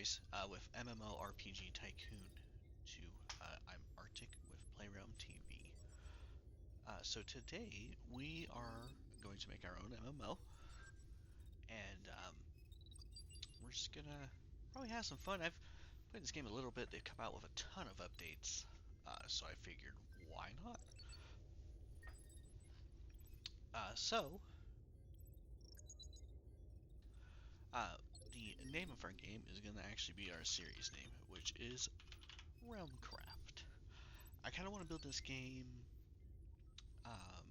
series with MMORPG Tycoon to I'm Arctic with PlayRealmTV. So today we are going to make our own MMO, and we're just gonna probably have some fun. I've played this game a little bit. They've come out with a ton of updates, so I figured why not? So the name of our game is going to actually be our series name, which is Realmcraft. I kind of want to build this game um,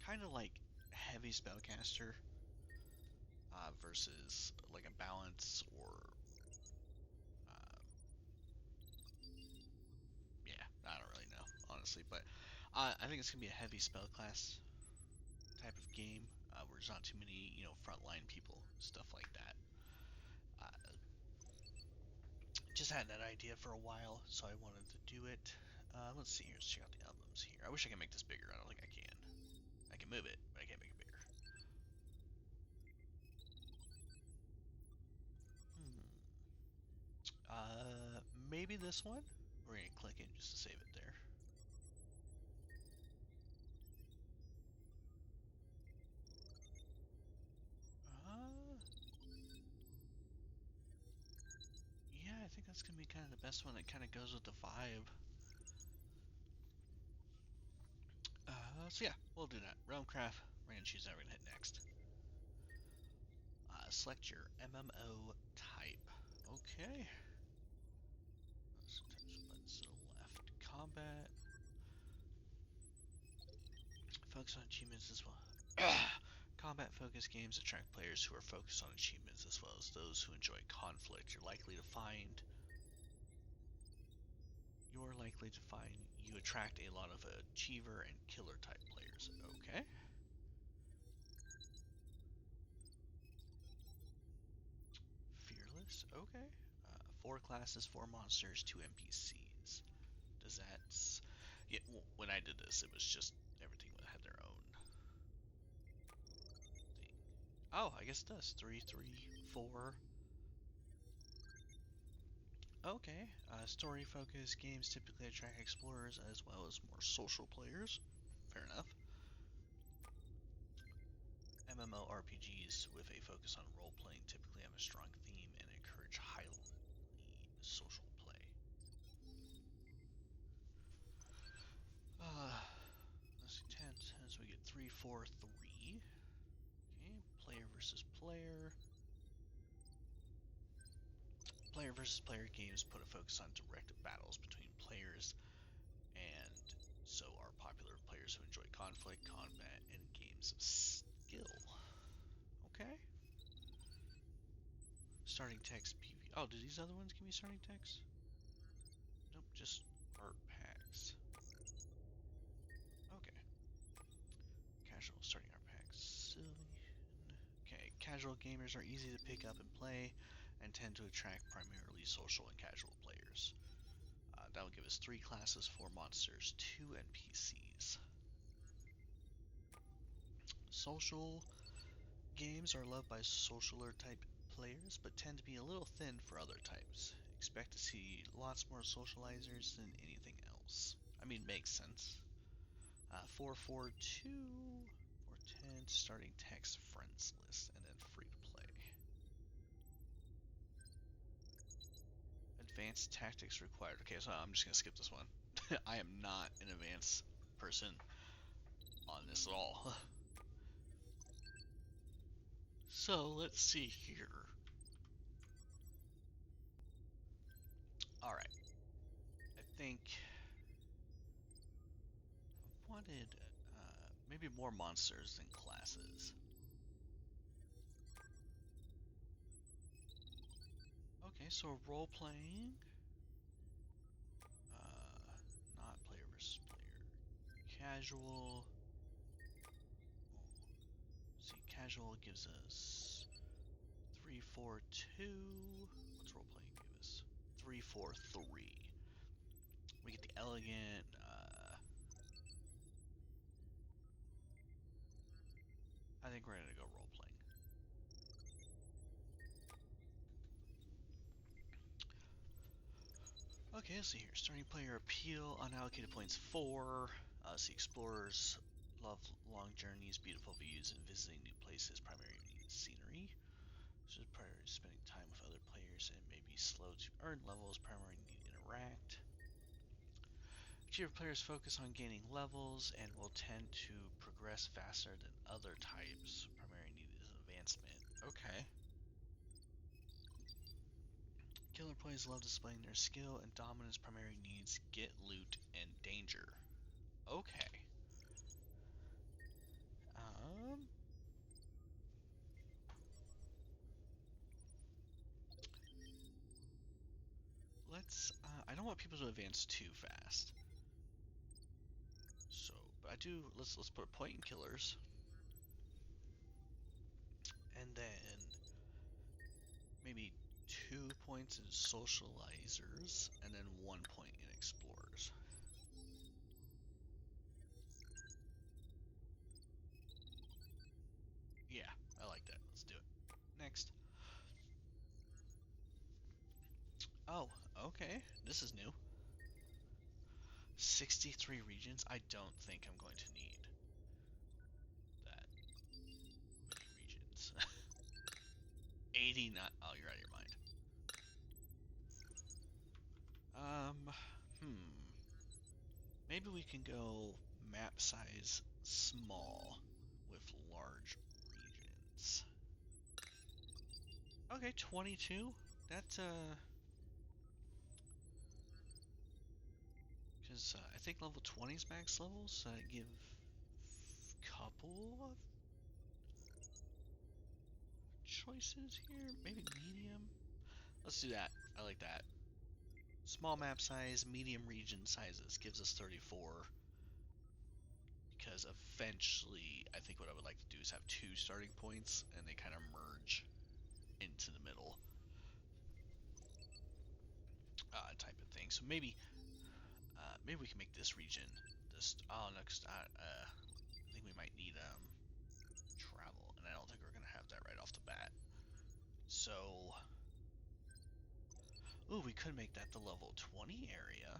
kind of like heavy spellcaster versus like a balance or yeah, I don't really know honestly, but I think it's gonna be a heavy spellclass type of game where there's not too many frontline people, stuff like that. Uh, just had that idea for a while, so I wanted to do it. Let's see here. Let's check out the albums here. I wish I could make this bigger. I don't think I can. I can move it, but I can't make it bigger. Maybe this one? We're gonna click it just to save it there. Yeah, I think that's gonna be kind of the best one that kind of goes with the vibe. So yeah, we'll do that. Realmcraft, we're gonna choose that, we're gonna hit next. Select your MMO type. Okay. Sometimes buttons to the left. Combat. Focus on achievements as well. Combat-focused games attract players who are focused on achievements as well as those who enjoy conflict. You're likely to find you attract a lot of achiever and killer type players. Okay. Fearless. Okay. 4 classes, 4 monsters, 2 NPCs. Does that? Yeah. When I did this, it was just everything had their own thing. Oh, I guess it does. 3, 3, 4. Okay. Story-focused games typically attract explorers as well as more social players. Fair enough. MMORPGs with a focus on role-playing typically have a strong theme and encourage highly social play. Let's see, 10, so we get 3, 4, 3. Okay, player versus player. Player versus player games put a focus on direct battles between players, and so are popular with players who enjoy conflict, combat, and games of skill. Okay. Starting text PV. Oh, do these other ones give me starting text? Nope, just art packs. Okay. Casual starting art packs. Silly. Okay, casual gamers are easy to pick up and play and tend to attract primarily social and casual players. That will give us 3 classes, 4 monsters, 2 NPCs. Social games are loved by socialer type players, but tend to be a little thin for other types. Expect to see lots more socializers than anything else. I mean, makes sense. 442, 410, starting text friends list, and then free to play. Advanced tactics required. Okay, so I'm just gonna skip this one. I am not an advanced person on this at all. So let's see here. Alright. I think I wanted maybe more monsters than classes. Okay, so role playing. Not player versus player. Casual. See, casual gives us 3, 4, 2. What's role playing give us? 3, 4, 3. We get the elegant. I think we're gonna go role playing. Okay, let's see here. Starting player appeal, unallocated points 4. See, explorers love long journeys, beautiful views, and visiting new places. Primary need scenery. So priority spending time with other players and may be slow to earn levels. Primary need interact. Achiever players focus on gaining levels and will tend to progress faster than other types. Primary need is advancement. Okay. Killer players love displaying their skill and dominance. Primary needs get loot and danger. Okay. Um. Let's. I don't want people to advance too fast. So, but I do. Let's put a point in killers, and then maybe 2 points in socializers, and then 1 point in explorers. Yeah, I like that. Let's do it. Next. Oh, okay. This is new. 63 regions. I don't think I'm going to need that many regions. 89. Oh, you're out of your mind. Um, hmm. Maybe we can go map size small with large regions. Okay, 22. That's because I think level 20 is max level, so I give couple of choices here. Maybe medium. Let's do that. I like that. Small map size, medium region sizes gives us 34. Because eventually, I think what I would like to do is have 2 starting points, and they kind of merge into the middle, type of thing. So maybe we can make this region this. Oh, next. I think we might need travel, and I don't think we're gonna have that right off the bat. So, ooh, we could make that the level 20 area,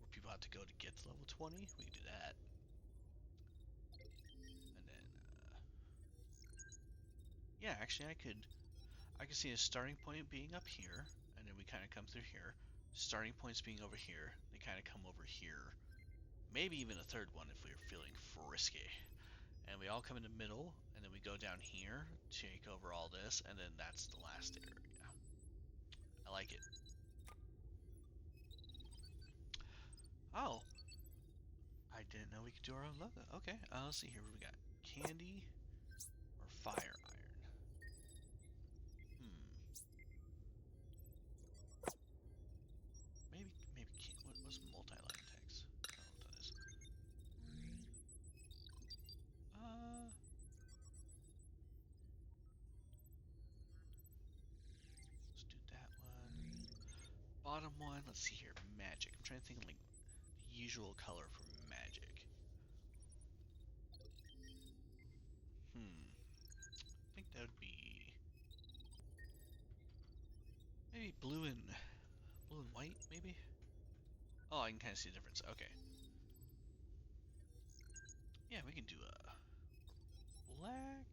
where people have to go to get to level 20. We can do that, and then yeah, actually, I could see a starting point being up here, and then we kind of come through here. Starting points being over here, they kind of come over here. Maybe even a third one if we are feeling frisky. And we all come in the middle, and then we go down here, take over all this, and then that's the last area. I like it. Oh, I didn't know we could do our own logo. Okay, let's see here what we got. Candy or fire iron? Hmm. Maybe what's multi-line text? I don't know what that is. Let's do that one. Bottom one, let's see here. Magic. I'm trying to think of like the usual color for magic. I think that would be maybe blue and white, maybe. Oh, I can kind of see the difference. Okay. Yeah, we can do a black.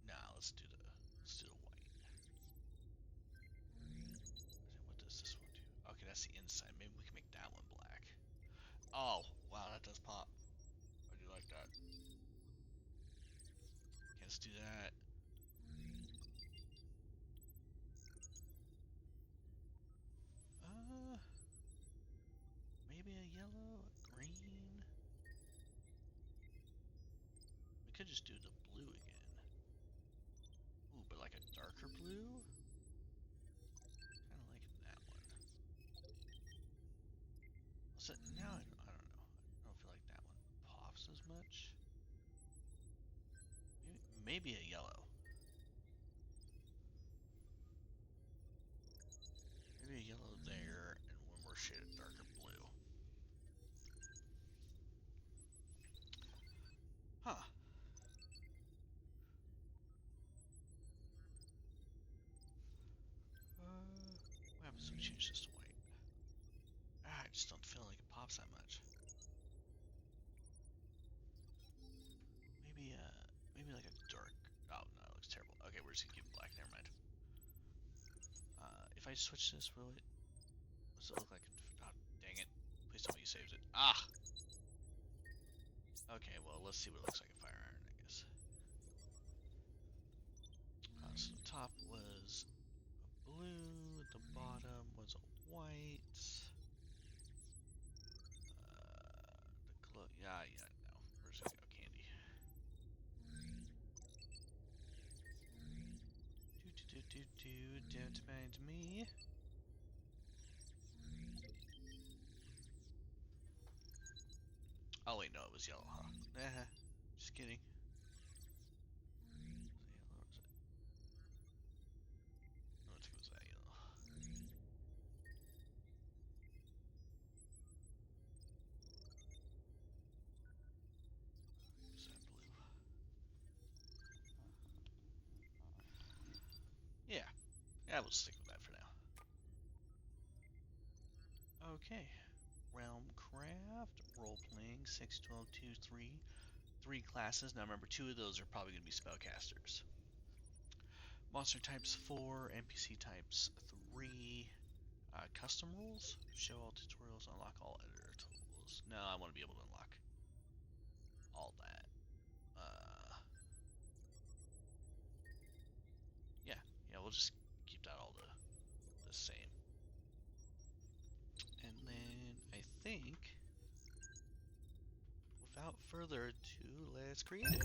Nah, let's do the white. What does this one do? Okay, that's the inside. Maybe we can make that one black. Oh, wow, that does pop. I do like that. Okay, let's do that. Uh, maybe a yellow, a green. We could just do the blue again. Ooh, but like a darker blue? Kind of like that one. So now I don't know. I don't feel like that one pops as much. Maybe a yellow. Maybe a yellow there, and one more shade of darker blue. Huh. What happens we change this to white? I just don't feel like it pops that much. Maybe maybe like a dark. Oh no, it looks terrible. Okay, we're just gonna keep it black. Never mind. If I switch this, will it? Does it look like? Oh, dang it! Please tell me he saves it. Ah. Okay, well let's see what it looks like in Fire Iron, I guess. So the top was a blue. The bottom was a white. The glow. Yeah, no. We're just gonna go candy. Don't mind me. Oh wait, no, it was yellow, huh? Just kidding. Was it yellow? Or was it? I don't think it was that yellow. Was that blue? Yeah, we'll stick with that for now. Okay, Realmcraft, role-playing, 6, 12, 2, 3. 3 classes. Now remember, 2 of those are probably going to be spellcasters. Monster types 4, NPC types 3. Custom rules, show all tutorials, unlock all editor tools. No, I want to be able to unlock all that. Yeah, we'll just keep that all the same. And then I think, without further ado, let's create it.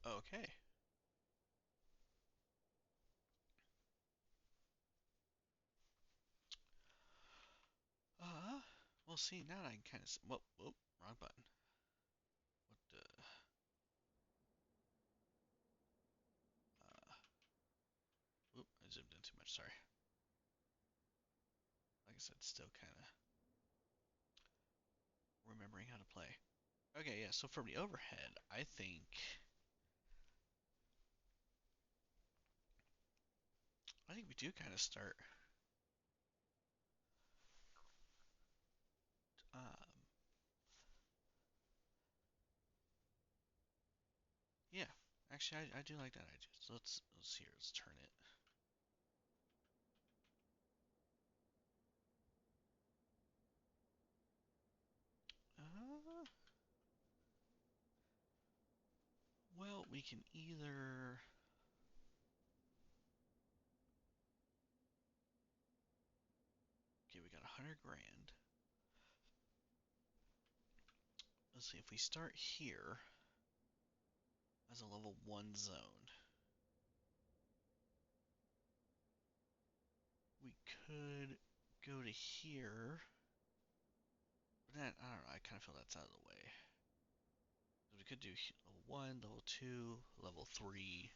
Okay. We'll see. Now I can kind of. Whoa, wrong button. What the? I zoomed in too much. Sorry. Like I said, still kind of remembering how to play. Okay, yeah. So from the overhead, I think we do kind of start. Um, yeah. Actually, I do like that idea. So let's see here. Let's turn it. Uh, well, we can either. Okay, we got 100 grand. Let's see if we start here as a level 1 zone. We could go to here. But then, I don't know, I kind of feel that's out of the way. We could do level 1, level 2, level 3.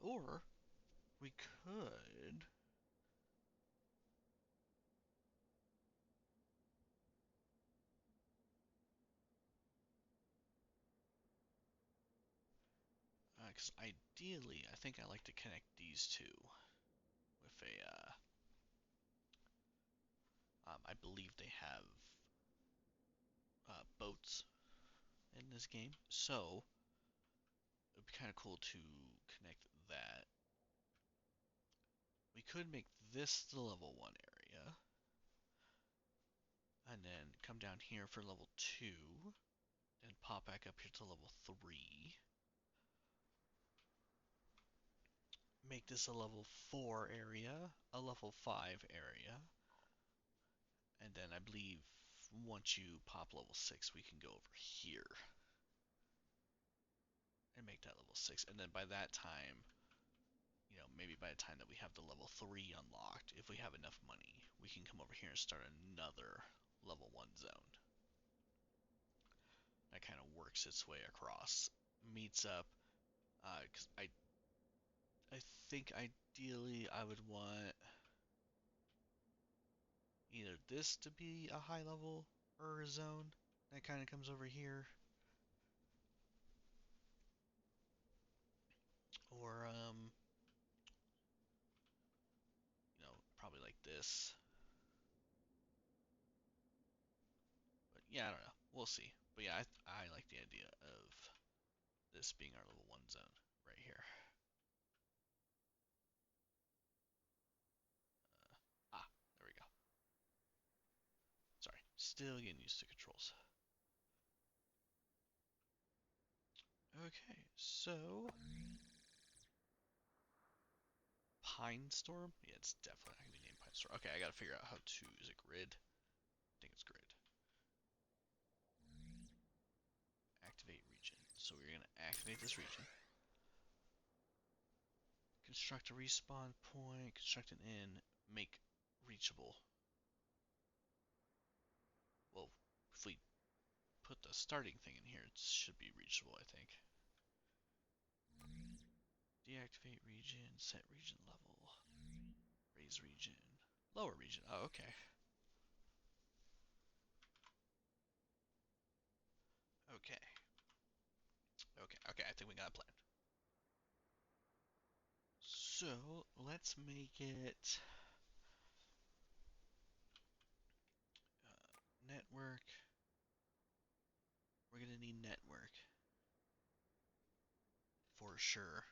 Or we could. Because ideally, I think I like to connect these two with a. I believe they have boats in this game, so it'd be kind of cool to connect that. We could make this the level 1 area, and then come down here for level 2, then pop back up here to level 3. Make this a level 4 area, a level 5 area, And then I believe once you pop level 6, we can go over here and make that level 6. And then by that time, maybe by the time that we have the level 3 unlocked, if we have enough money, we can come over here and start another level 1 zone. That kind of works its way across, meets up, because I think ideally I would want either this to be a high level or a zone that kind of comes over here, or probably like this. But yeah, I don't know. We'll see. But yeah, I like the idea of this being our level 1 zone right here. There we go. Sorry, still getting used to controls. Okay, so Pine Storm? Yeah, it's definitely not gonna be named Pine Storm. Okay, I gotta figure out how to. Is it grid? I think it's grid. Activate region. So we're gonna activate this region. Construct a respawn point. Construct an inn. Make reachable. Well, if we put the starting thing in here, it should be reachable, I think. Deactivate region. Set region level. Raise region. Lower region. Oh, okay. Okay. Okay, I think we got a plan. So, let's make it network. We're gonna need network for sure.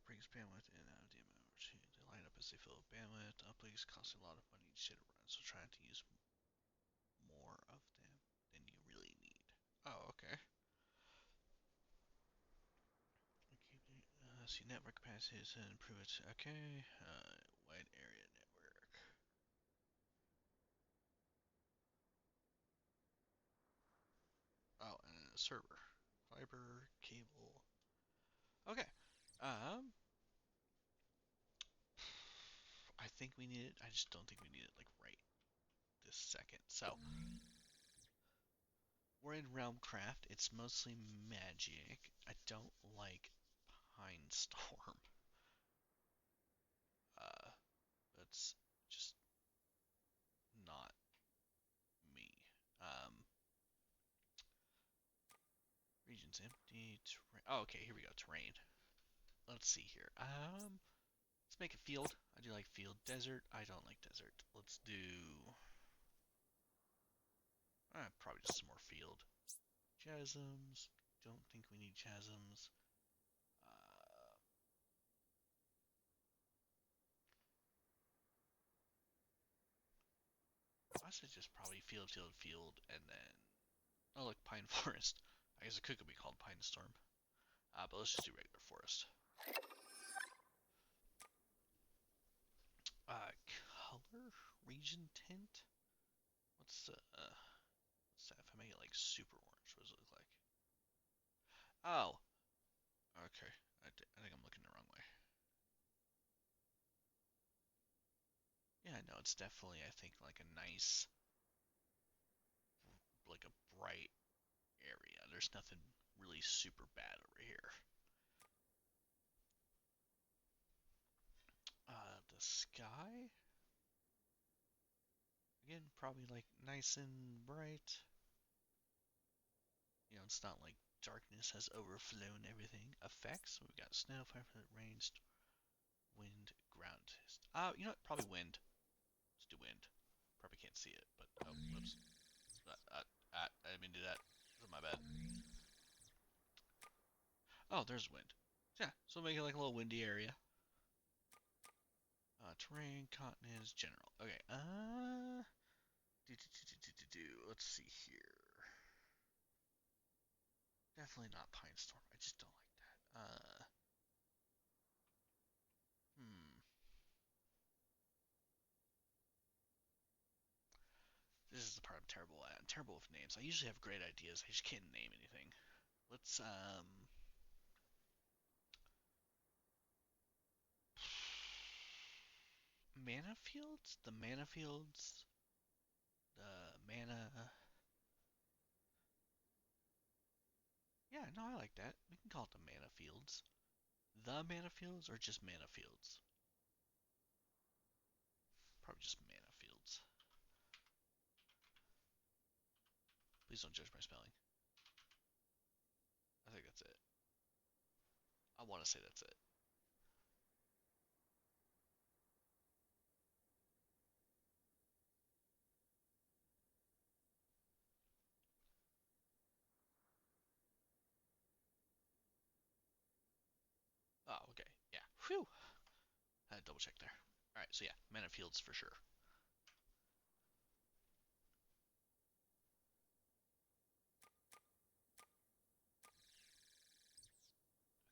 Brings bandwidth in and out of the MMO. They line up as they fill with bandwidth. Uplinks cost a lot of money each day to run, so trying to use more of them than you really need. Oh, okay. See network capacity and improve it. Okay. Wide area network. Oh, and a server. Fiber, cable. Okay. Um, I think we need it. I just don't think we need it like right this second. So we're in Realmcraft. It's mostly magic. I don't like Pine Storm. Uh, that's just not me. Um, region's empty. Oh, okay. Here we go. Terrain. Let's see here. Let's make a field. I do like field. Desert. I don't like desert. Let's do. Probably just some more field. Chasms. Don't think we need chasms. I should just probably field, field, field, and then oh look, pine forest. I guess it could be called pine storm. But let's just do regular forest. Color region tint. What's what's that? If I make it like super orange, what does it look like? Oh, okay. I think I'm looking the wrong way. Yeah, no, it's definitely I think like a nice, like a bright area. There's nothing really super bad over here. The sky. Again, probably like nice and bright. It's not like darkness has overflown everything. Effects. We've got snow, fire, rain, wind, ground. Probably wind. Let's do wind. Probably can't see it, but oh, whoops. I didn't mean to do that. That's my bad. Oh, there's wind. Yeah, so make it like a little windy area. Terrain, continents, general. Okay. Let's see here. Definitely not Pine Storm. I just don't like that. Hmm. This is the part I'm terrible at. I'm terrible with names. I usually have great ideas. I just can't name anything. Let's mana fields? The mana fields? The mana. Yeah, no, I like that. We can call it the mana fields. The mana fields or just mana fields? Probably just mana fields. Please don't judge my spelling. I think that's it. I want to say that's it. Oh, okay. Yeah. Whew. I had to double check there. Alright, so yeah, mana fields for sure.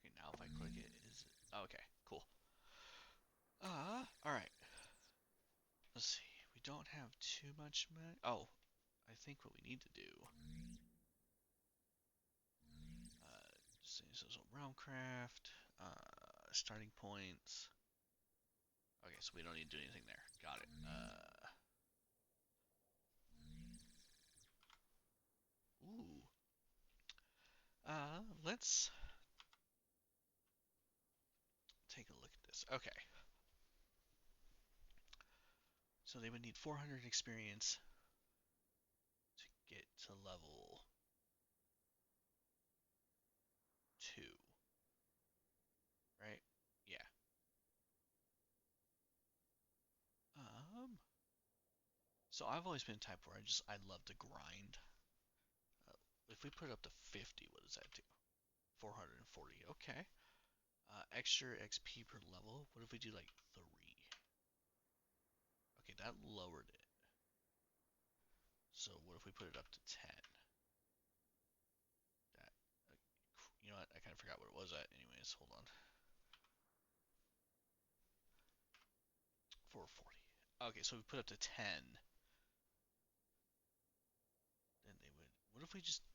Okay, now if I click it, is it? Oh, okay, cool. Alright. Let's see. We don't have too much mana. Oh, I think what we need to do. So Realmcraft. Starting points. Okay, so we don't need to do anything there. Got it. Ooh. Let's take a look at this. Okay. So they would need 400 experience to get to level 2, right? Yeah. Um, so I've always been a type where I love to grind. Uh, if we put it up to 50, what does that do? 440. Okay. Extra XP per level. What if we do like 3? Okay, that lowered it. So what if we put it up to 10? That, uh, you know what? I kind of forgot what it was at. Anyways, hold on. 440. Okay, so we put up to 10. Then they would. What if we just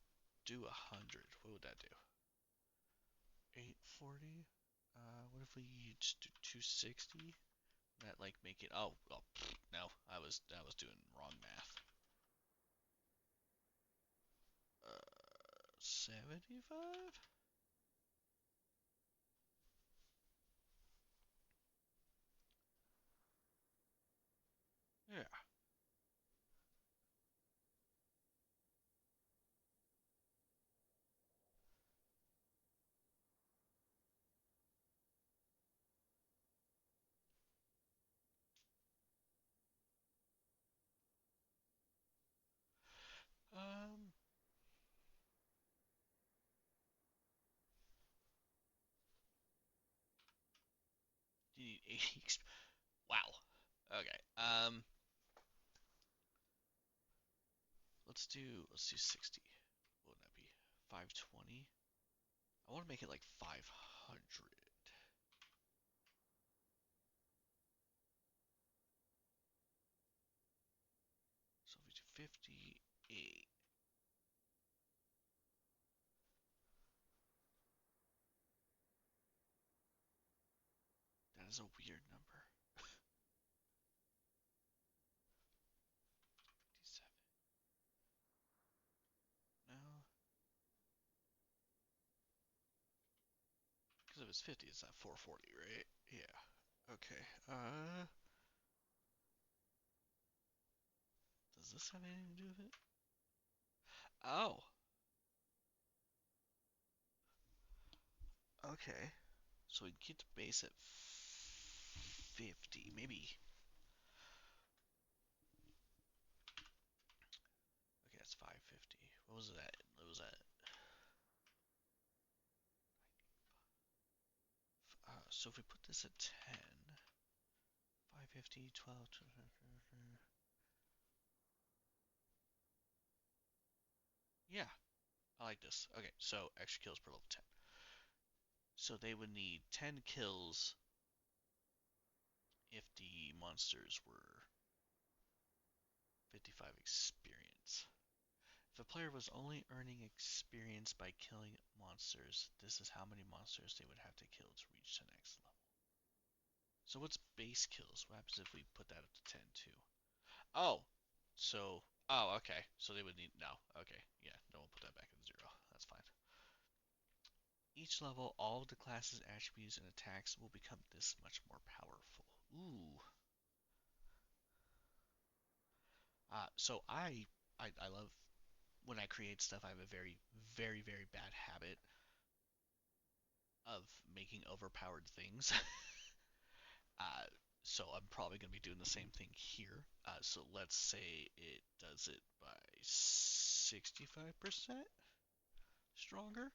do 100? What would that do? 840. What if we just do 260? That like make it? Oh, well, no. I was doing wrong math. 75. Yeah. Um. You need 80. Wow. Okay. Let's do 60. What would that be? 520. I want to make it like 500. So if we do 58, that is a weird number. 57. No, because if it's 50, it's not 440, right? Yeah. Okay. Does this have anything to do with it? Oh. Okay. So we get to base at 50, maybe. Okay, that's 550. What was that? What was that? So if we put this at 10, 550, 12, 12. Yeah, I like this. Okay, so extra kills per level 10. So they would need 10 kills if the monsters were 55 experience. If a player was only earning experience by killing monsters, this is how many monsters they would have to kill to reach the next level. So what's base kills? What happens if we put that up to 10 too? Oh, okay. So they would need, no, okay, yeah, no, we'll put that back at 0. That's fine. Each level, all of the class's attributes and attacks will become this much more powerful. Ooh. So I love when I create stuff. I have a very, very, very bad habit of making overpowered things. uh, so I'm probably going to be doing the same thing here. So let's say it does it by 65% stronger.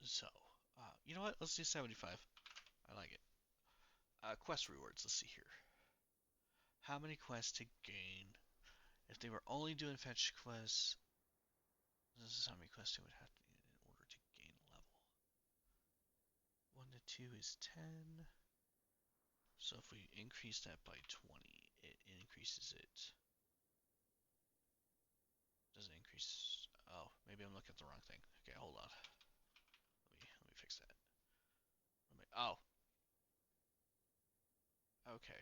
So, you know what? Let's do 75. I like it. Quest rewards. Let's see here. How many quests to gain? If they were only doing fetch quests, this is how many quests they would have to get in order to gain a level. 1 to 2 is 10. So if we increase that by 20, it increases it. Does it increase? Oh, maybe I'm looking at the wrong thing. Okay, hold on. Let me fix that. Oh, okay.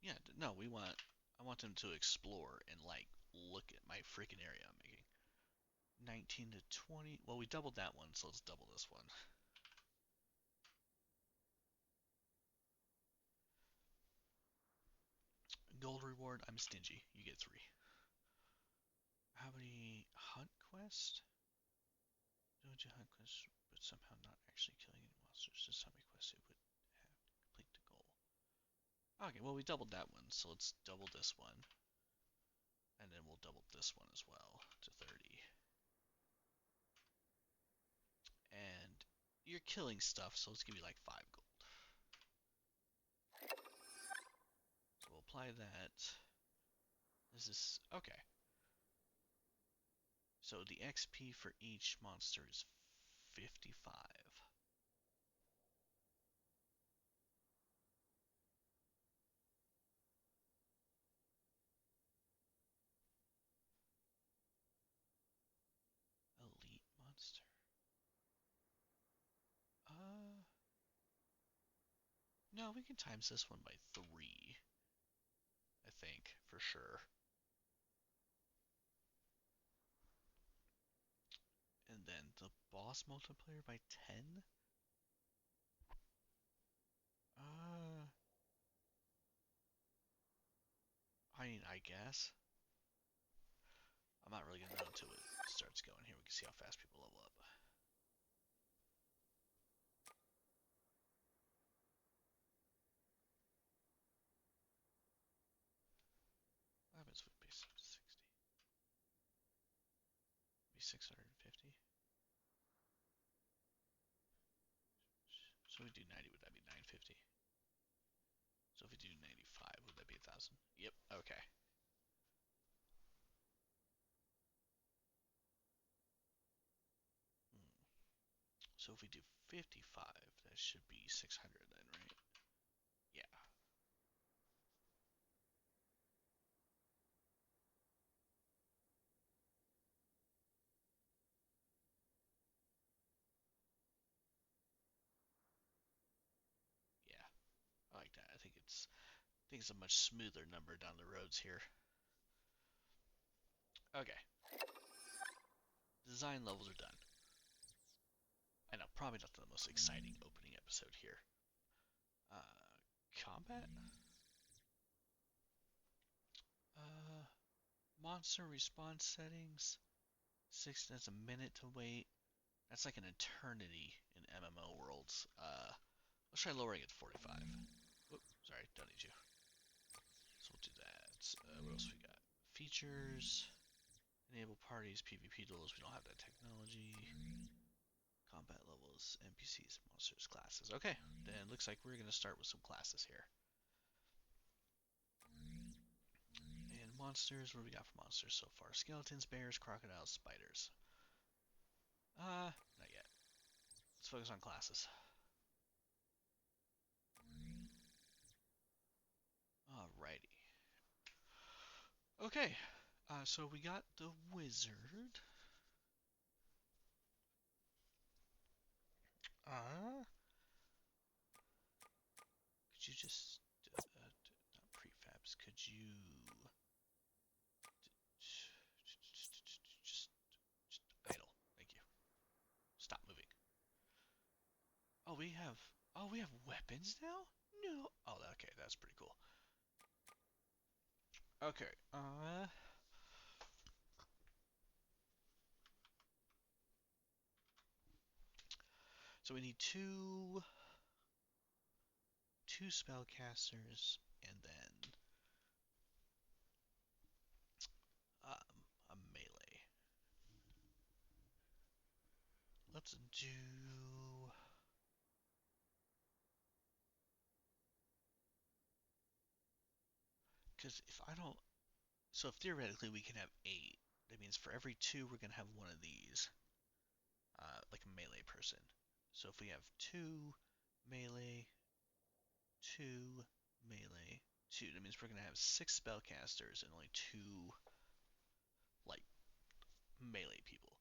Yeah, no, I want them to explore and like look at my freaking area I'm making. 19 to 20. Well, we doubled that one, so let's double this one. Gold reward, I'm stingy. You get 3. How many hunt quests? Don't you hunt quests, but somehow not actually killing any monsters? Just how many quests it would have to complete the goal. Okay, well we doubled that one, so let's double this one. And then we'll double this one as well to 30. And you're killing stuff, so let's give you like 5 gold. So we'll apply that. This is okay. So the XP for each monster is 55. Elite monster. No, we can times this one by 3. I think, for sure. And then the boss multiplier by 10? Uh, I mean, I guess. I'm not really gonna know until it starts going here. We can see how fast people level up. What happens if we base up to 60? Be 650. So if we do 90, would that be 950? So if we do 95, would that be 1,000? Yep, okay. So if we do 55, that should be 600 then, right? Yeah. Yeah. I like that. I think it's a much smoother number down the roads here. Okay. Design levels are done. I know, probably not the most exciting opening episode here. Combat? Uh, monster response settings. That's a minute to wait. That's like an eternity in MMO worlds. Let's try lowering it to 45. Whoop, sorry, don't need you. So we'll do that. What else we got? Features. Enable parties, PvP duels. We don't have that technology. Combat levels, NPCs, monsters, classes. Okay, then looks like we're going to start with some classes here. And monsters, what do we got for monsters so far? Skeletons, bears, crocodiles, spiders. Not yet. Let's focus on classes. Okay, so we got the wizard. Could you just not prefabs? Could you just idle? Thank you. Stop moving. Oh, we have. Oh, we have weapons now? No. Oh, okay, that's pretty cool. Okay. So we need two spellcasters and then a melee. Let's do. Because if I don't. So if theoretically we can have 8, that means for every 2 we're going to have one of these. Like a melee person. So if we have 2 melee, 2 melee, 2, that means we're going to have 6 spellcasters and only 2 like melee people.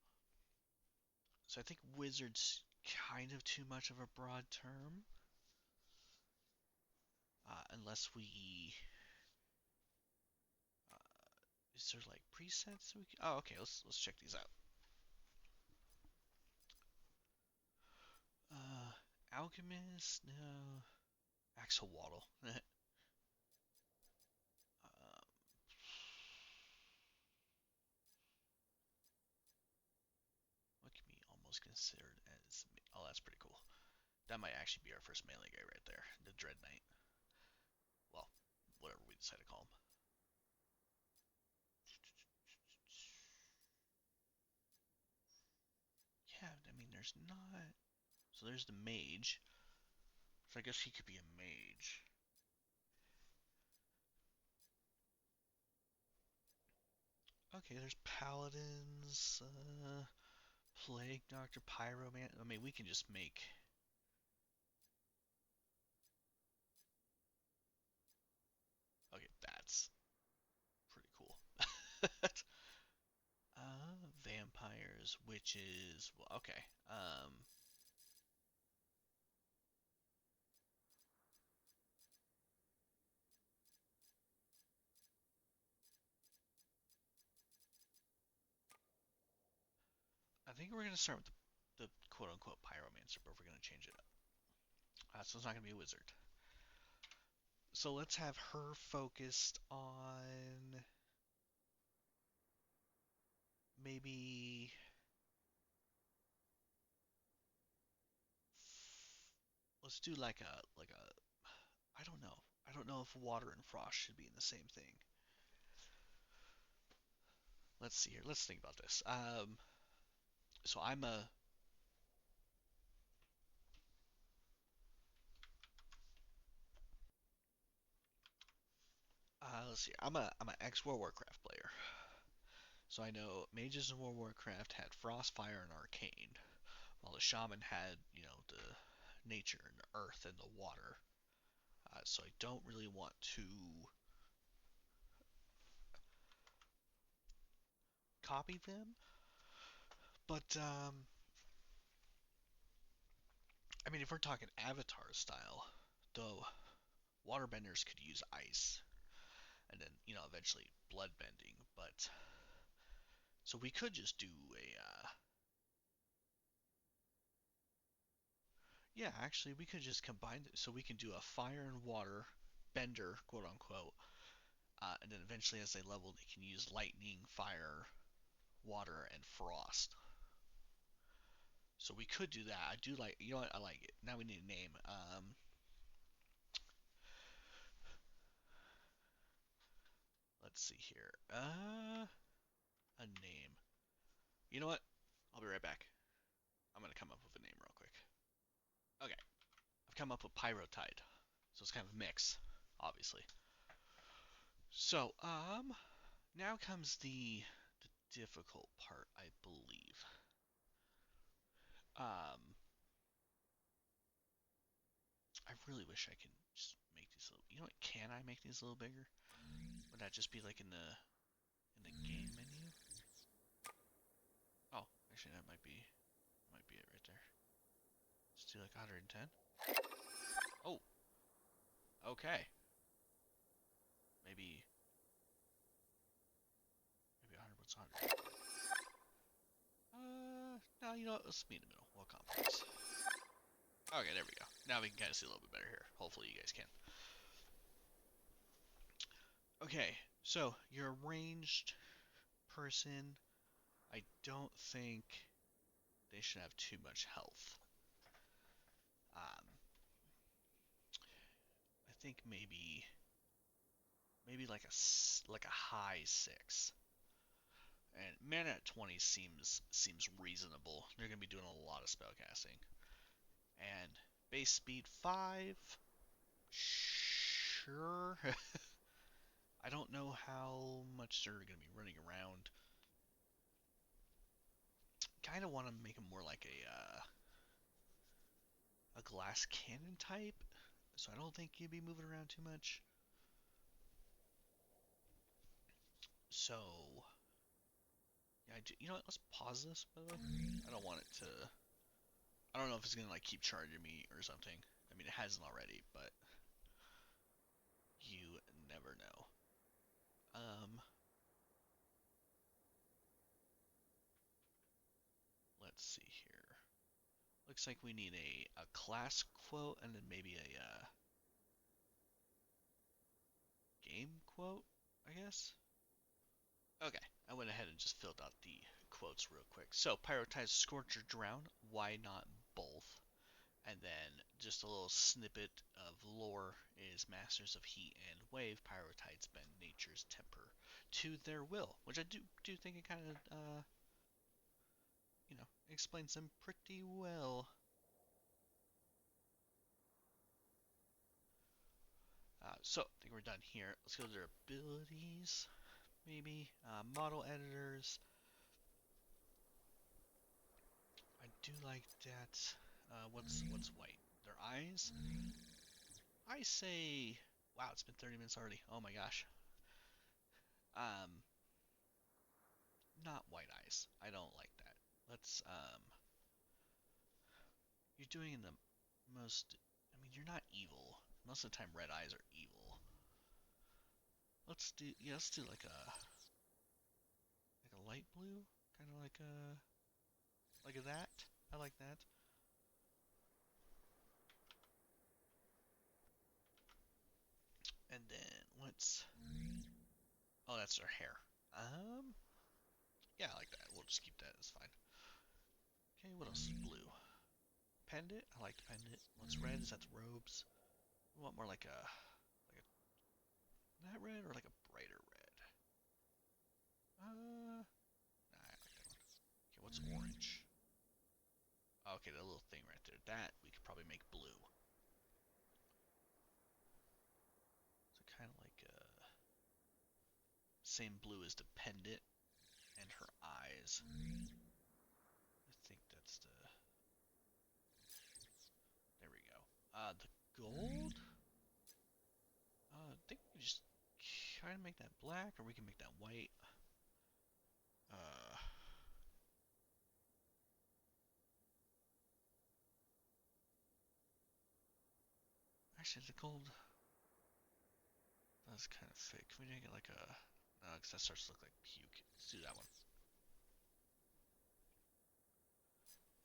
So I think wizard's kind of too much of a broad term. Unless we is there like presets we can, oh okay, let's check these out. Uh Alchemist, no. Axolotl. What can be almost considered as, oh that's pretty cool. That might actually be our first melee guy right there, the Dread Knight. Well, whatever we decide to call him. Yeah, I mean there's not, so there's the mage. So I guess he could be a mage. Okay, there's paladins, plague doctor, pyroman. I mean, we can just make. Okay, that's pretty cool. Vampires, witches. Well, okay. I think we're gonna start with the quote unquote pyromancer, but we're gonna change it up. So it's not gonna be a wizard. So let's have her focused on maybe. Let's do like a. I don't know. I don't know if water and frost should be in the same thing. Let's see here. Let's think about this. So I'm a. Let's see. I'm an ex World of Warcraft player. So I know mages in World of Warcraft had frost, fire, and arcane, while the shaman had, the nature and the earth and the water. So I don't really want to copy them, but I mean, if we're talking Avatar style, the waterbenders could use ice, and then eventually blood bending. But so we could just do a yeah, actually we could just combine it so we can do a fire and water bender, quote unquote, and then eventually as they level, they can use lightning, fire, water, and frost. So we could do that. I do like, what? I like it. Now we need a name. Let's see here. A name. You know what? I'll be right back. I'm gonna come up with a name real quick. Okay, I've come up with Pyrotide. So it's kind of a mix, obviously. So, now comes the difficult part, I believe. Um, I really wish I could just make these little. You know what? Can I make these a little bigger? Would that just be like in the? in the game menu. Oh, actually that might be it right there. Let's do like 110. Oh, okay. Maybe 100. What's 100? No, you know what? Let's meet in the middle. We'll compromise. Okay, there we go. Now we can kind of see a little bit better here. Hopefully you guys can. Okay, so you're a ranged person. I don't think they should have too much health. I think maybe like a high 6. And mana at 20 seems reasonable. They're gonna be doing a lot of spellcasting. And base speed 5. Sure. I don't know how much they're gonna be running around. Kind of want to make them more like a glass cannon type, so I don't think you'd be moving around too much. So, yeah, you know what? Let's pause this, by the way. I don't want it to. I don't know if it's gonna like keep charging me or something. I mean, it hasn't already, but you never know. Let's see here. Looks like we need a class quote and then maybe a game quote, I guess. Okay, I went ahead and just filled out the quotes real quick. So, prioritize Scorch or Drown. Why not both? And then just a little snippet of lore is Masters of Heat and Wave prioritize bend nature's temper to their will, which I do think it kind of explains them pretty well. So I think we're done here. Let's go to their abilities, maybe model editors. I do like that. What's white? Their eyes. I say, wow, it's been 30 minutes already. Oh my gosh. Um, Not white eyes. I don't like that. Let's you're doing the most. I mean, you're not evil. Most of the time, red eyes are evil. Let's do like a light blue, kind of like a that. I like that. And then let's. Oh, that's their hair. Yeah, I like that. We'll just keep that. It's fine. Okay, what else is blue? Pendant. I like the pendant. What's red? Is that the robes? We want more like a that red or like a brighter red? Nah, I like that one. Okay, what's orange? Oh, okay, that little thing right there. That we could probably make blue. So kind of like same blue as the pendant and her eyes. I think that's the. There we go. The gold. I think we just try to make that black, or we can make that white. Uh, Actually, the gold does kind of fit. Can we make it like a? No, because that starts to look like puke. Let's do that one.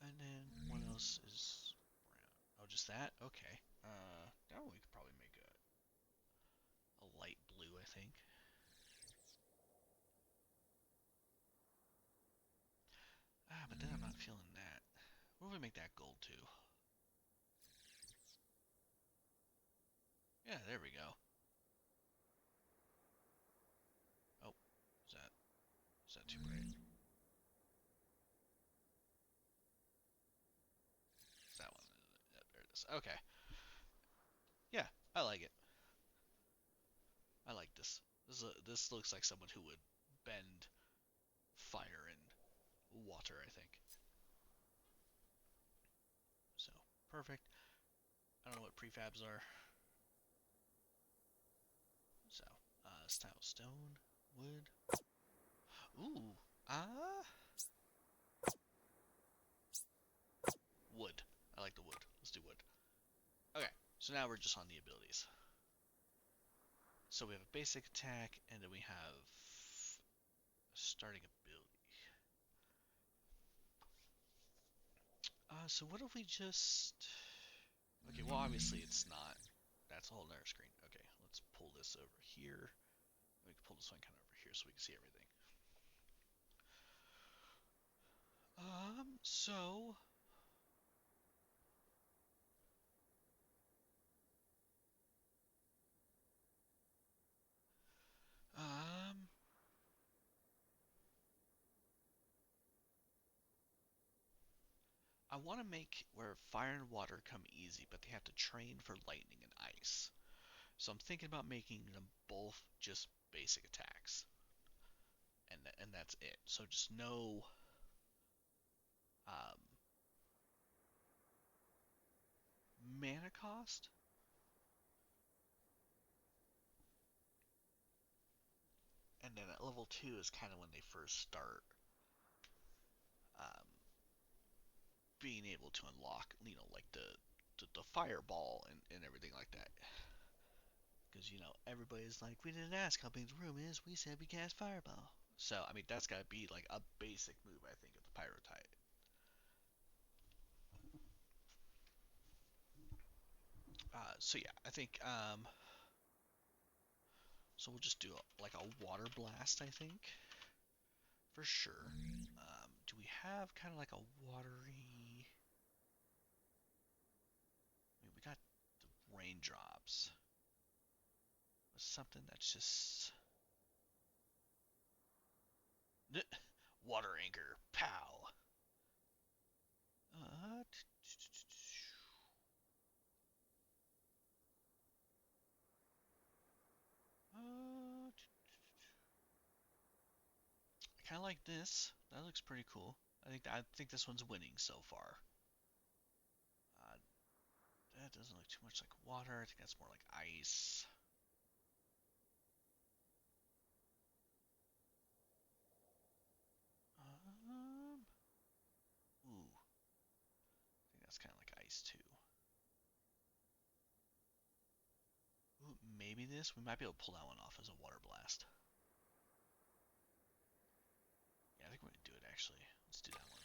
And then what else is brown? Oh, just that? Okay. Now we could probably make a light blue, I think. But then I'm not feeling that. What if we make that gold too? Yeah, there we go. Oh, is that too bright? Is that one? Yeah, there it is. Okay. Yeah, I like it. I like this. This looks like someone who would bend fire and water, I think. So, perfect. I don't know what prefabs are. So, style stone, wood. Ooh. Wood. I like the wood. Let's do wood. Okay, so now we're just on the abilities. So we have a basic attack, and then we have a starting ability. So what if we just... Okay, well obviously it's not. That's a whole nother screen. Okay, let's pull this over here. We can pull this one kind of over here so we can see everything. So... Um, I want to make where fire and water come easy, but they have to train for lightning and ice. So I'm thinking about making them both just basic attacks, and that's it. So just no um, mana cost. And then at level 2 is kind of when they first start um, being able to unlock, like the fireball and everything like that. Because, everybody's like, we didn't ask how big the room is, we said we cast fireball. So, I mean, that's gotta be like a basic move, I think, of the Pyrotite. So yeah, I think, so we'll just do like a water blast, I think, for sure. Do we have kind of like a watery, I mean, we got the raindrops. Something that's just water anchor, pow. Uh, I kind of like this. That looks pretty cool. I think this one's winning so far. Uh, that doesn't look too much like water. I think that's more like ice. Um, ooh, I think that's kind of like ice too. Ooh, maybe this. We might be able to pull that one off as a water blast. Yeah, I think we're gonna do it actually. Let's do that one.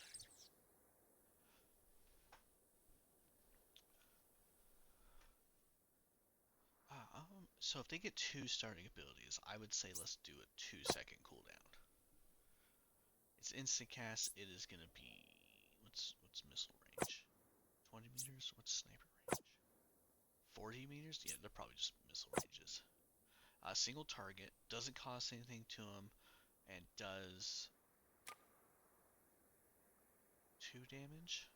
So if they get 2 starting abilities, I would say let's do a 2-second cooldown. It's instant cast. It is gonna be what's missile range? 20 meters. What's sniper range? 40 meters. Yeah, they're probably just missile ranges. Single target doesn't cost anything to them, and does 2 damage.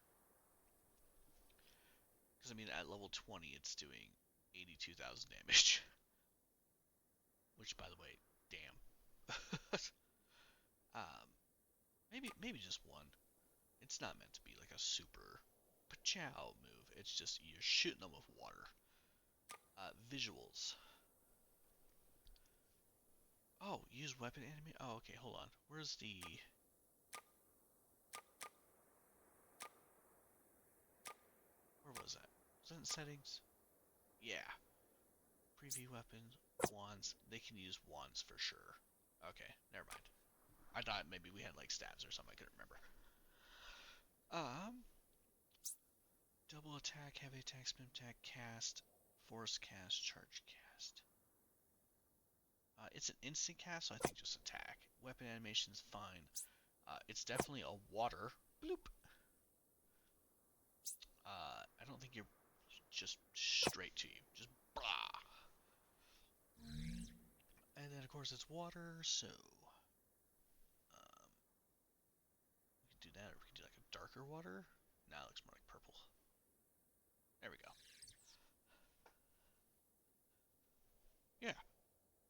Because I mean, at level 20, it's doing 82,000 damage. Which, by the way, damn. um, maybe just one. It's not meant to be like a super pachow move. It's just you're shooting them with water. Visuals. Oh, use weapon enemy. Oh, okay, hold on. Where's the... Where was that? Was that in settings? Yeah. Preview weapons, wands. They can use wands for sure. Okay, never mind. I thought maybe we had like stats or something. I couldn't remember. Um, double attack, heavy attack, spin attack, cast, force cast, charge cast. It's an instant cast, so I think just attack. Weapon animation's fine. It's definitely a water. Bloop. I don't think you're just straight to you. Just blah. And then of course it's water, so we can do that, or we can do like a darker water. Now it looks more like purple. There we go. Yeah.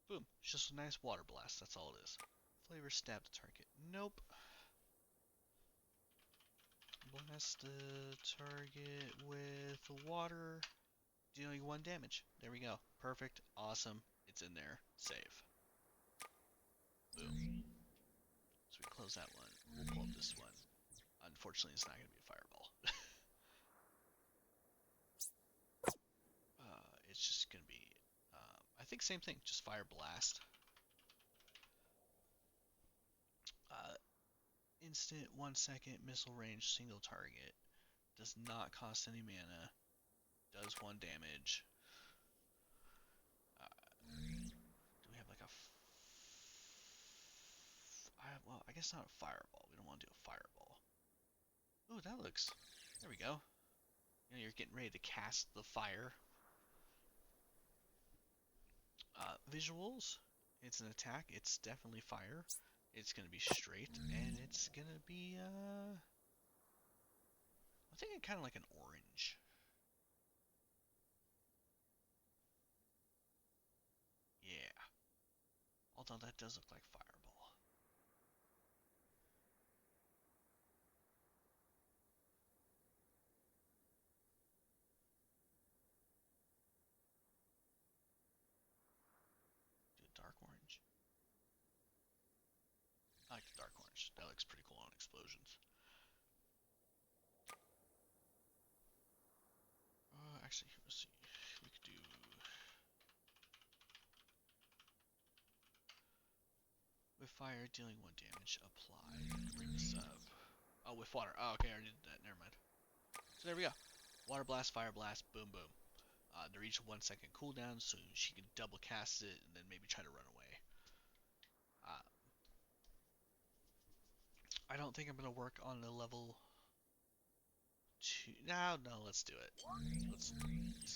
Boom. It's just a nice water blast. That's all it is. Flavor stab the target. Nope. Blast the target with water. Dealing 1 damage. There we go. Perfect. Awesome. It's in there. Save. Boom. we close that one, we'll pull up this one. Unfortunately, it's not going to be a fireball. It's just going to be, I think same thing, just fire blast. Instant 1 second missile range, single target. Does not cost any mana. Does 1 damage. Do we have like a... well, I guess not a fireball. We don't want to do a fireball. Ooh, that looks... There we go. You know, you're getting ready to cast the fire. Visuals. It's an attack. It's definitely fire. It's going to be straight. And it's going to be... I'm thinking kind of like an orange. Yeah. Although that does look like fireball. Do a dark orange. I like the dark orange. That looks pretty cool on explosions. Actually, let's see. We could do... With fire, dealing 1 damage. Apply. Bring this up. Oh, with water. Oh, okay, I already did that. Never mind. So there we go. Water blast, fire blast, boom, boom. They reach a 1 second cooldown, so she can double cast it and then maybe try to run away. I don't think I'm gonna work on the level 2. No, let's do it. Let's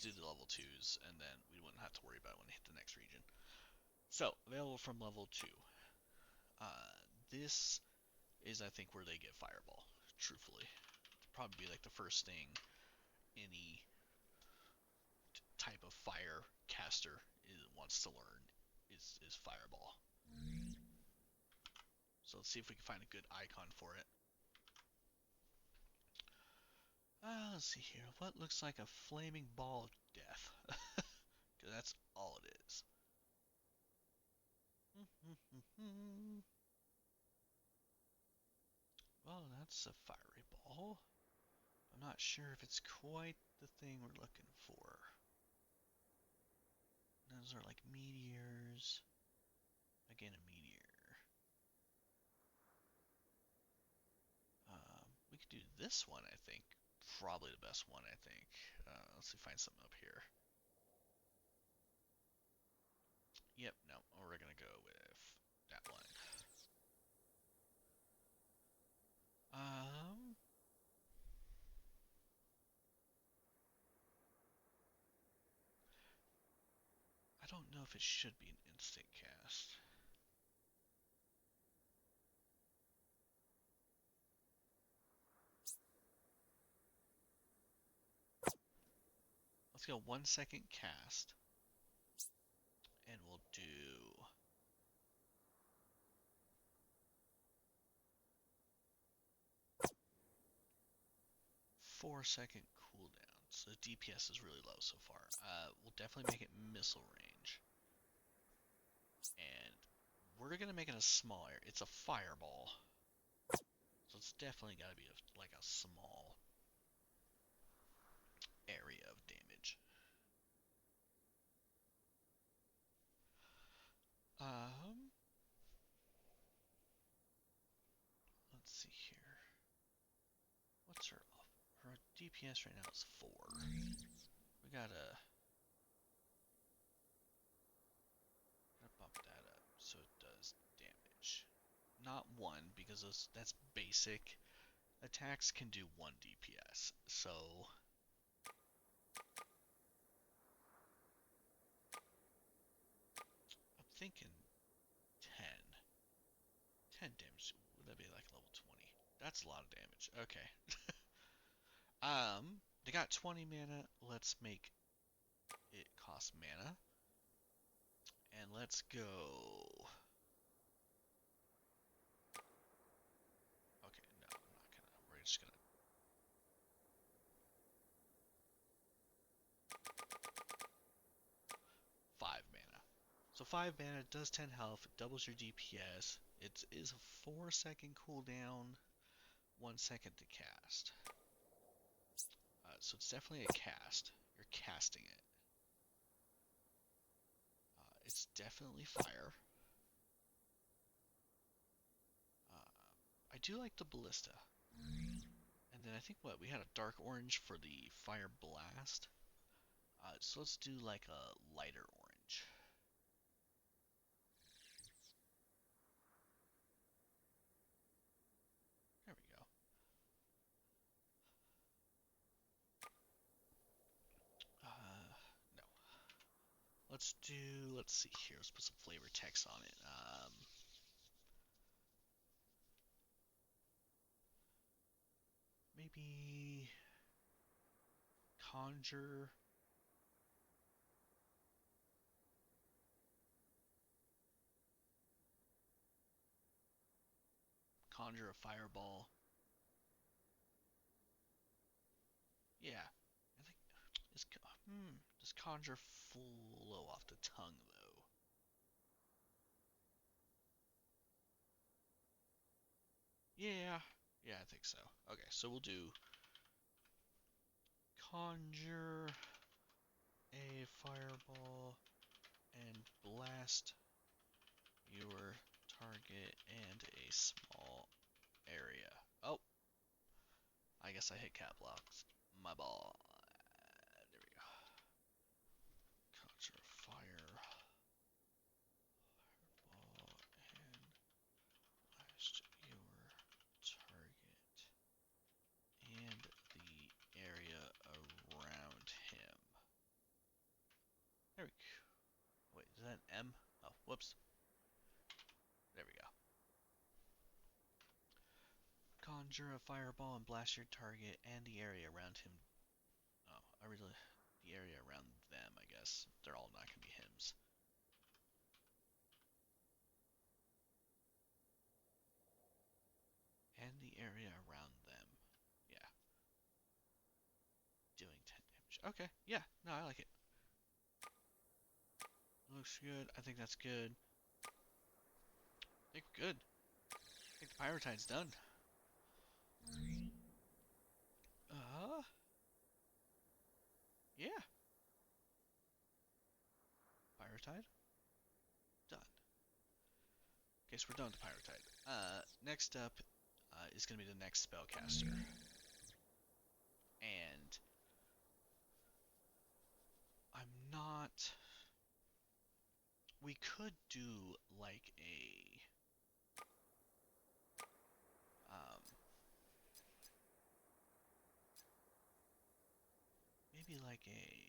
do the level 2s, and then we wouldn't have to worry about it when we hit the next region. So available from level 2. This is, I think, where they get fireball. Truthfully, it'd probably be like the first thing any type of fire caster wants to learn is fireball. So let's see if we can find a good icon for it. Let's see here. What looks like a flaming ball of death? Because that's all it is. Well, that's a fiery ball. I'm not sure if it's quite the thing we're looking for. Those are like meteors. Again, a meteor. We could do this one, I think. Probably the best one, I think. Let's see, find something up here. Yep, no, we're gonna go with that one. I don't know if it should be an instant cast. Let's go 1 second cast. And we'll do 4 second cooldown. So the DPS is really low so far. We'll definitely make it missile range. And we're gonna make it a smaller. It's a fireball. So it's definitely gotta be like a small area of damage. Let's see here. What's her DPS right now is 4. We gotta bump that up so it does damage. Not 1 because that's basic. Attacks can do 1 DPS. So I'm thinking 10. 10 damage. Would that be like level 20? That's a lot of damage. Okay. They got 20 mana. Let's make it cost mana. And let's go. Okay, no, I'm not gonna. We're just gonna. Five mana. So 5 mana does 10 health, doubles your DPS. It is a 4-second cooldown, 1 second to cast. So it's definitely a cast. You're casting it. It's definitely fire. I do like the ballista. And then I think we had a dark orange for the fire blast. So let's do like a lighter orange. There we go. No. Let's see here. Let's put some flavor text on it. Maybe conjure. Conjure a fireball. Yeah. I think does conjure flow off the tongue though? Yeah. Yeah, I think so. Okay, so we'll do conjure a fireball and blast your target and a small area. Oh, I guess I hit cap locks. My ball. There we go. Conjure fireball and blast your target and the area around him. There we go. Wait, is that an M? Oh, whoops. There we go. Conjure a fireball and blast your target and the area around him. Oh, the area around them, I guess. They're all not going to be hymns. And the area around them. Yeah. Doing 10 damage. Okay, yeah. No, I like it. Looks good. I think that's good. I think we're good. I think the Pyrotide's done. Yeah. Pyrotide? Done. Okay, so we're done with the Pyrotide. Next up is going to be the next spellcaster. And I'm not... We could do like a... maybe like a...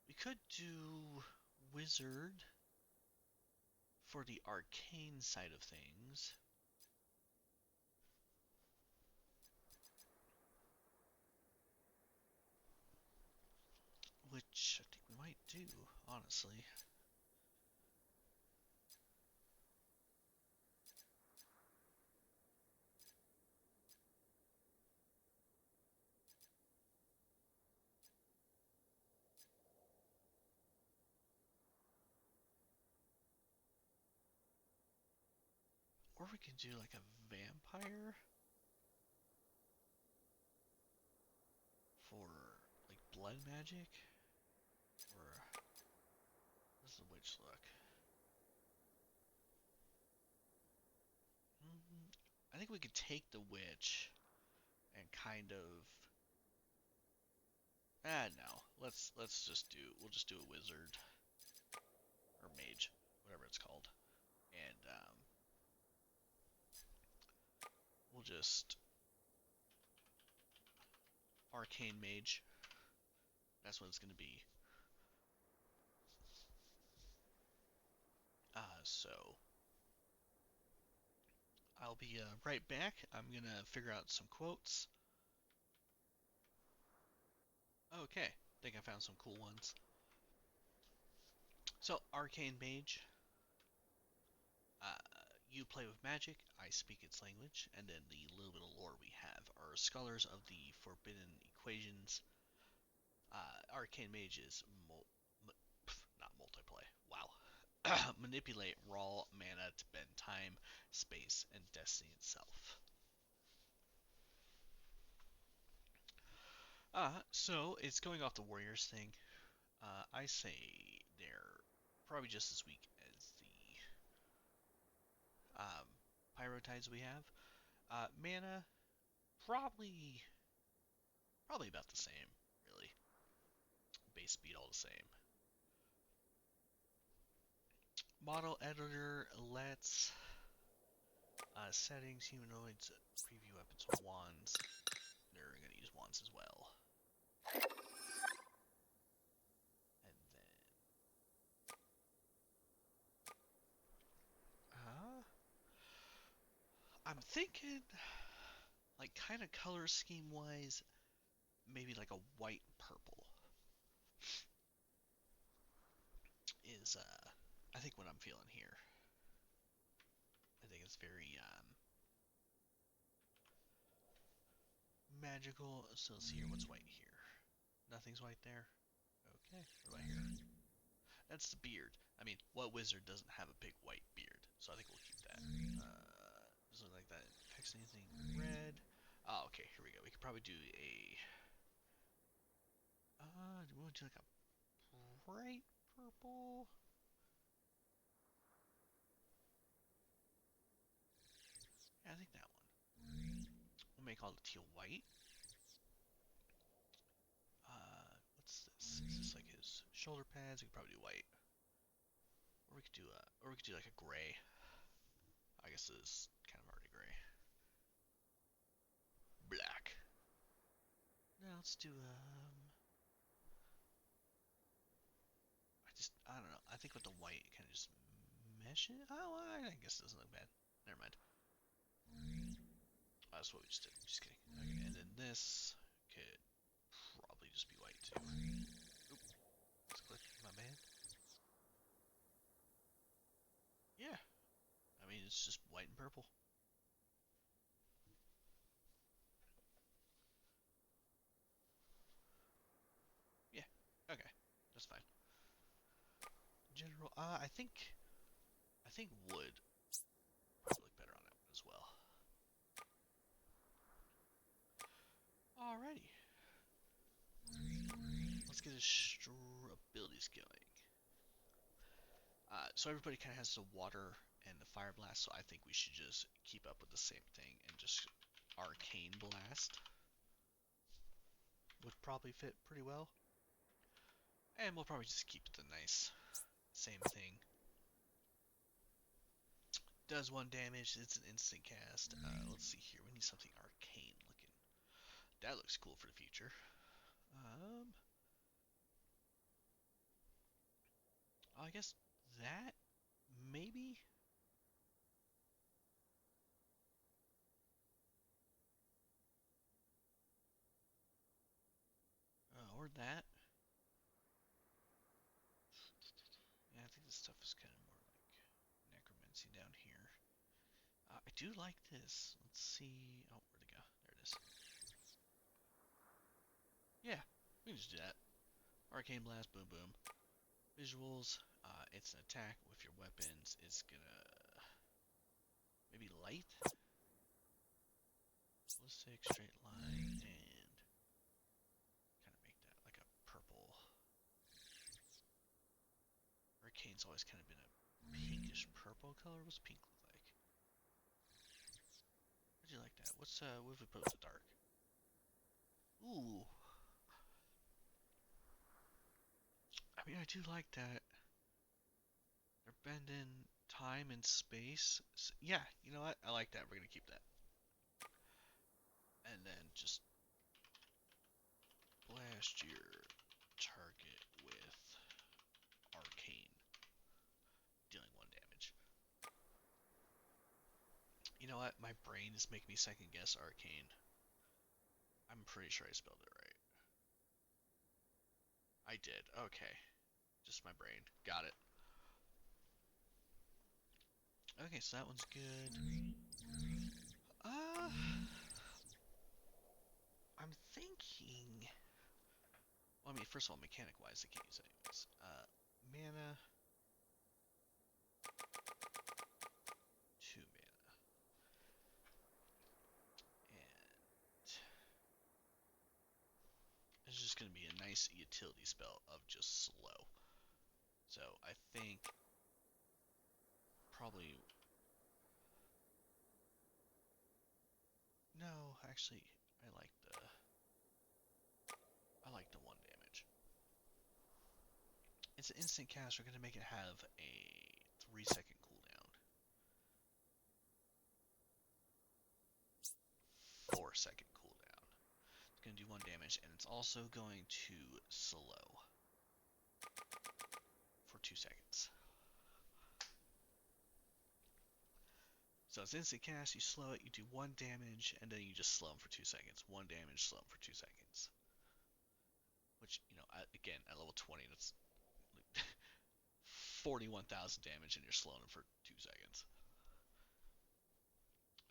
we could do Wizard for the arcane side of things. Which I think we might do, honestly. Or we could do like a vampire for like blood magic. Or how does the witch look? I think we could take the witch and kind of no. We'll just do a wizard or mage, whatever it's called. And we'll just arcane mage. That's what it's going to be. So I'll be right back. I'm going to figure out some quotes. Okay, I think I found some cool ones. So, Arcane Mage. you play with magic, I speak its language, and then the little bit of lore we have are scholars of the forbidden equations. Arcane mages, not multiplay. Wow. Manipulate raw mana to bend time, space, and destiny itself. So it's going off the Warriors thing. I say they're probably just as weak as the Pyrotides we have. Mana, probably about the same, really. Base speed all the same. Model editor, let's settings, humanoids, preview weapons, wands. They're gonna use wands as well. And then I'm thinking like kind of color scheme wise, maybe like a white purple is I think what I'm feeling here. I think it's very magical. So let's see here, what's white here? Nothing's white there. Okay, what about here? That's the beard. I mean, what wizard doesn't have a big white beard? So I think we'll keep that. Doesn't look like that affects anything red. Oh, okay, here we go. We could probably do a. Do we want to do like a bright purple? Yeah, I think that one. We'll make all the teal white. What's this? Is this like his shoulder pads? We could probably do white. Or we could do like a gray. I guess this is kind of already gray. Black. Now let's do I don't know. I think with the white, it kind of just mesh it. Oh, I guess it doesn't look bad. Never mind. That's what we just did. Just kidding. Okay, and then this could probably just be white too. Oop, let's click. My bad. Yeah. I mean, it's just white and purple. Yeah. Okay. That's fine. General. I think wood probably look better on that one as well. Alrighty. Let's get his abilities going. So everybody kind of has the water and the fire blast, so I think we should just keep up with the same thing and just arcane blast would probably fit pretty well. And we'll probably just keep the nice same thing. Does 1 damage, it's an instant cast. Let's see here, we need something arcane looking. That looks cool for the future. I guess that, maybe? Or that. Yeah, I think this stuff is kind of more like necromancy down here. I do like this. Let's see. Oh, where'd it go? There it is. Yeah, we can just do that. Arcane Blast, boom, boom. Visuals. It's an attack with your weapons. It's gonna maybe light. Ballistic, straight line, and kind of make that like a purple. Arcane's always kind of been a pinkish purple color. What's pink look like? How'd you like that? What if we put with the dark? Ooh. I mean, I do like that. They're bending time and space. So, yeah, you know what? I like that. We're gonna keep that. And then just blast your target with arcane, dealing 1 damage. You know what? My brain is making me second guess arcane. I'm pretty sure I spelled it right. I did. Okay. Just my brain. Got it. Okay, so that one's good. I'm thinking. Well, I mean, first of all, mechanic-wise, I can't use it anyways. Mana, 2 mana, and it's just gonna be a nice utility spell of just slow. So I think probably no. Actually, I like the I like the 1 damage. It's an instant cast. We're gonna make it have a 3-second cooldown, 4-second cooldown. It's gonna do 1 damage, and it's also going to slow for 2 seconds. So it's instant cast, you slow it, you do 1 damage, and then you just slow them for 2 seconds. 1 damage, slow them for 2 seconds. Which, again, at level 20, that's like 41,000 damage, and you're slowing them for 2 seconds.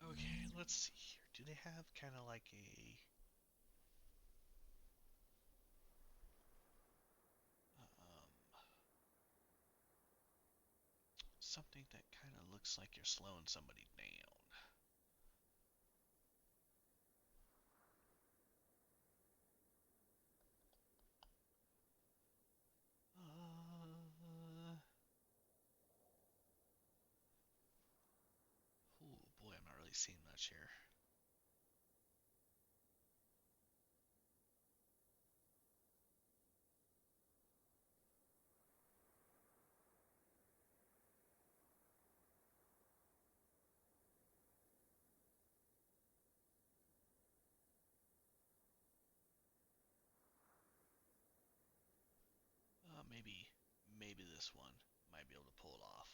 Okay, let's see here. Do they have kind of like something that kind of looks like you're slowing somebody down? Oh boy, I'm not really seeing much here. Maybe this one might be able to pull it off.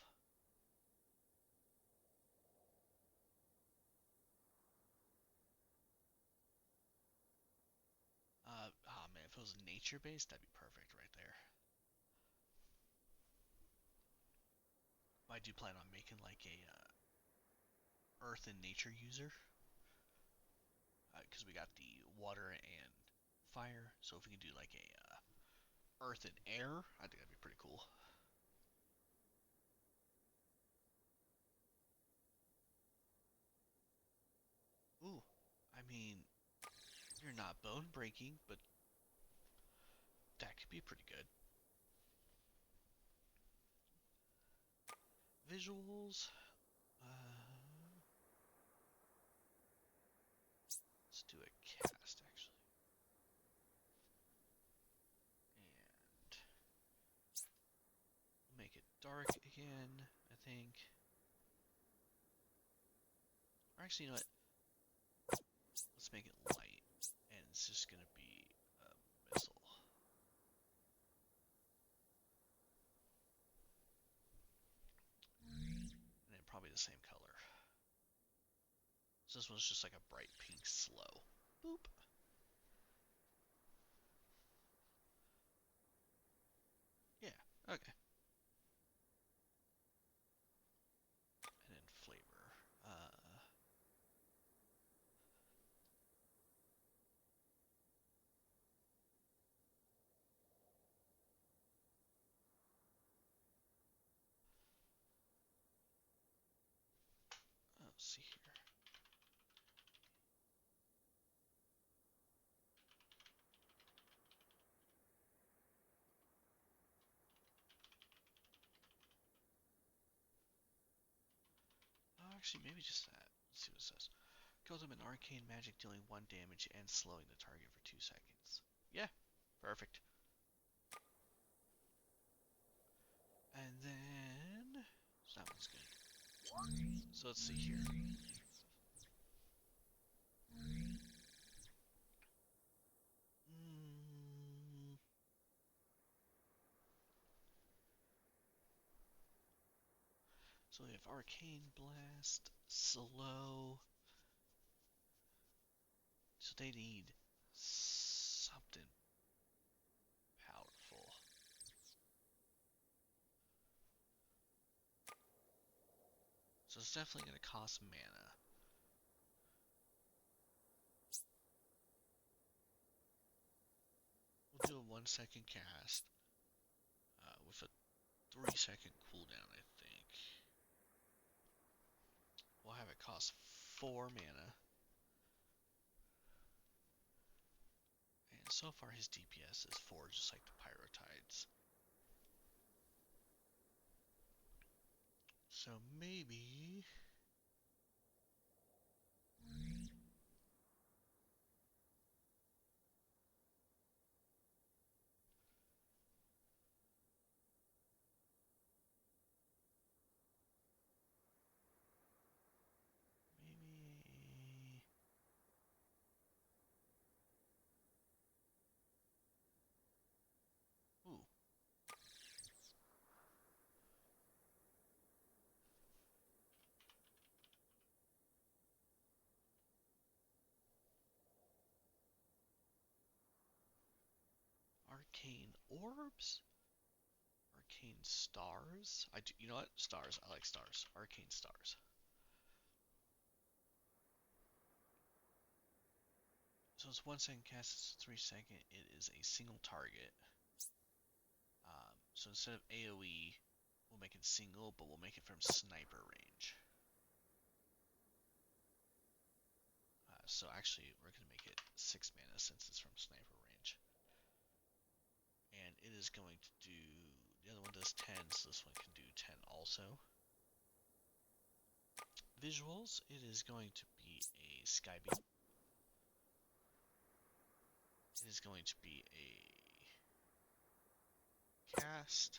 Oh man, if it was nature based, that'd be perfect right there. I do plan on making like a earth and nature user, because we got the water and fire. So if we can do like a earth and air, I think that'd be pretty cool. Ooh, I mean, you're not bone breaking, but that could be pretty good. Visuals. Let's do a cast actually, and we'll make it dark again. I think. Or actually, you know what? Let's make it light, and it's just gonna be a missile. And then probably the same color. So this one's just like a bright pink slow. Boop. Yeah, okay. And then flavor. Let's see here. Actually, maybe just that. Let's see what it says. Kills him an arcane magic, dealing 1 damage and slowing the target for 2 seconds. Yeah, perfect. And then so that one's good. So let's see here. Mm, so we have arcane blast, slow. So they need something powerful. So it's definitely going to cost mana. We'll do a 1-second cast with a 3-second cooldown, I think. We'll have it cost 4 mana. And so far his DPS is 4, just like the Pyrotides. So maybe... Maybe... Ooh. Arcane Orbs? Arcane Stars? You know what? Stars. I like stars. Arcane Stars. So it's 1-second cast, it's 3-second. It is a single target. So instead of AoE, we'll make it single, but we'll make it from sniper range. So actually, we're going to make it 6 mana since it's from sniper range. And it is going to do... The other one does 10, so this one can do 10 also. Visuals, it is going to be a Skybeam. It is going to be a cast.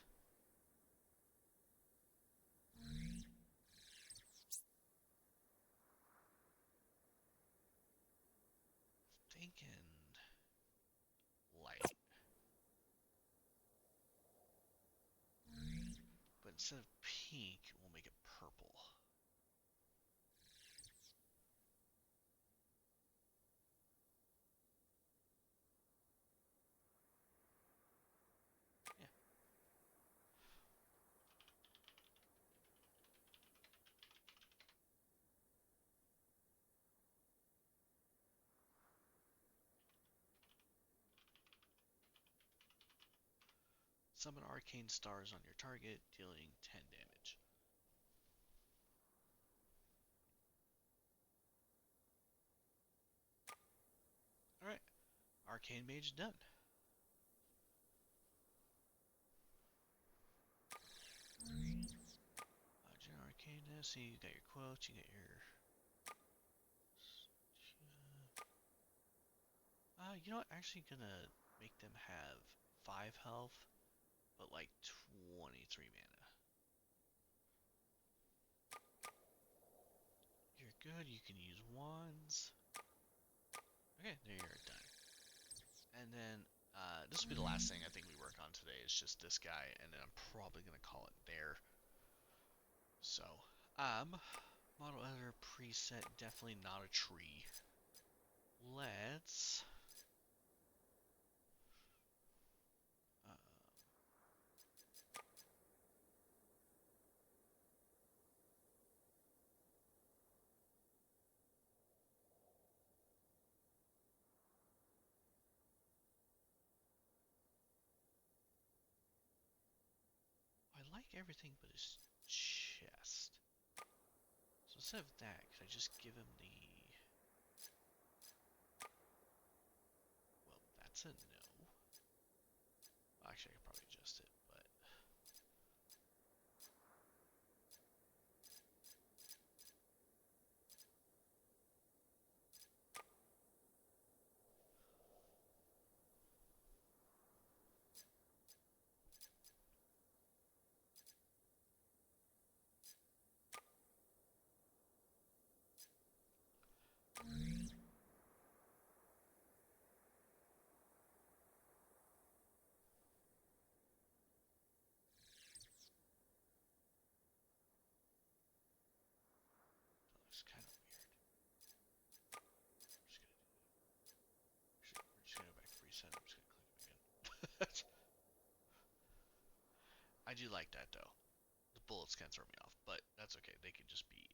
Thinking light. But instead of pink, we'll make it purple. Yeah. Summon arcane stars on your target, dealing 10 damage. Alright, Arcane Mage done. General Arcaneness, so you got your quotes, you got your... you know what, actually gonna make them have 5 health, but like 23 mana. You're good, you can use wands. Okay, there you're done. And then, this will be the last thing I think we work on today, is just this guy, and then I'm probably gonna call it there. So, model editor preset, definitely not a tree. Let's... I like everything but his chest. So instead of that, could I just give him the... Well, that's a no. Actually, I could probably adjust it, but... That looks kind of weird. We're just gonna go back to preset. I'm just gonna click him again. I do like that though. The bullets kind of throw me off, but that's okay. They could just be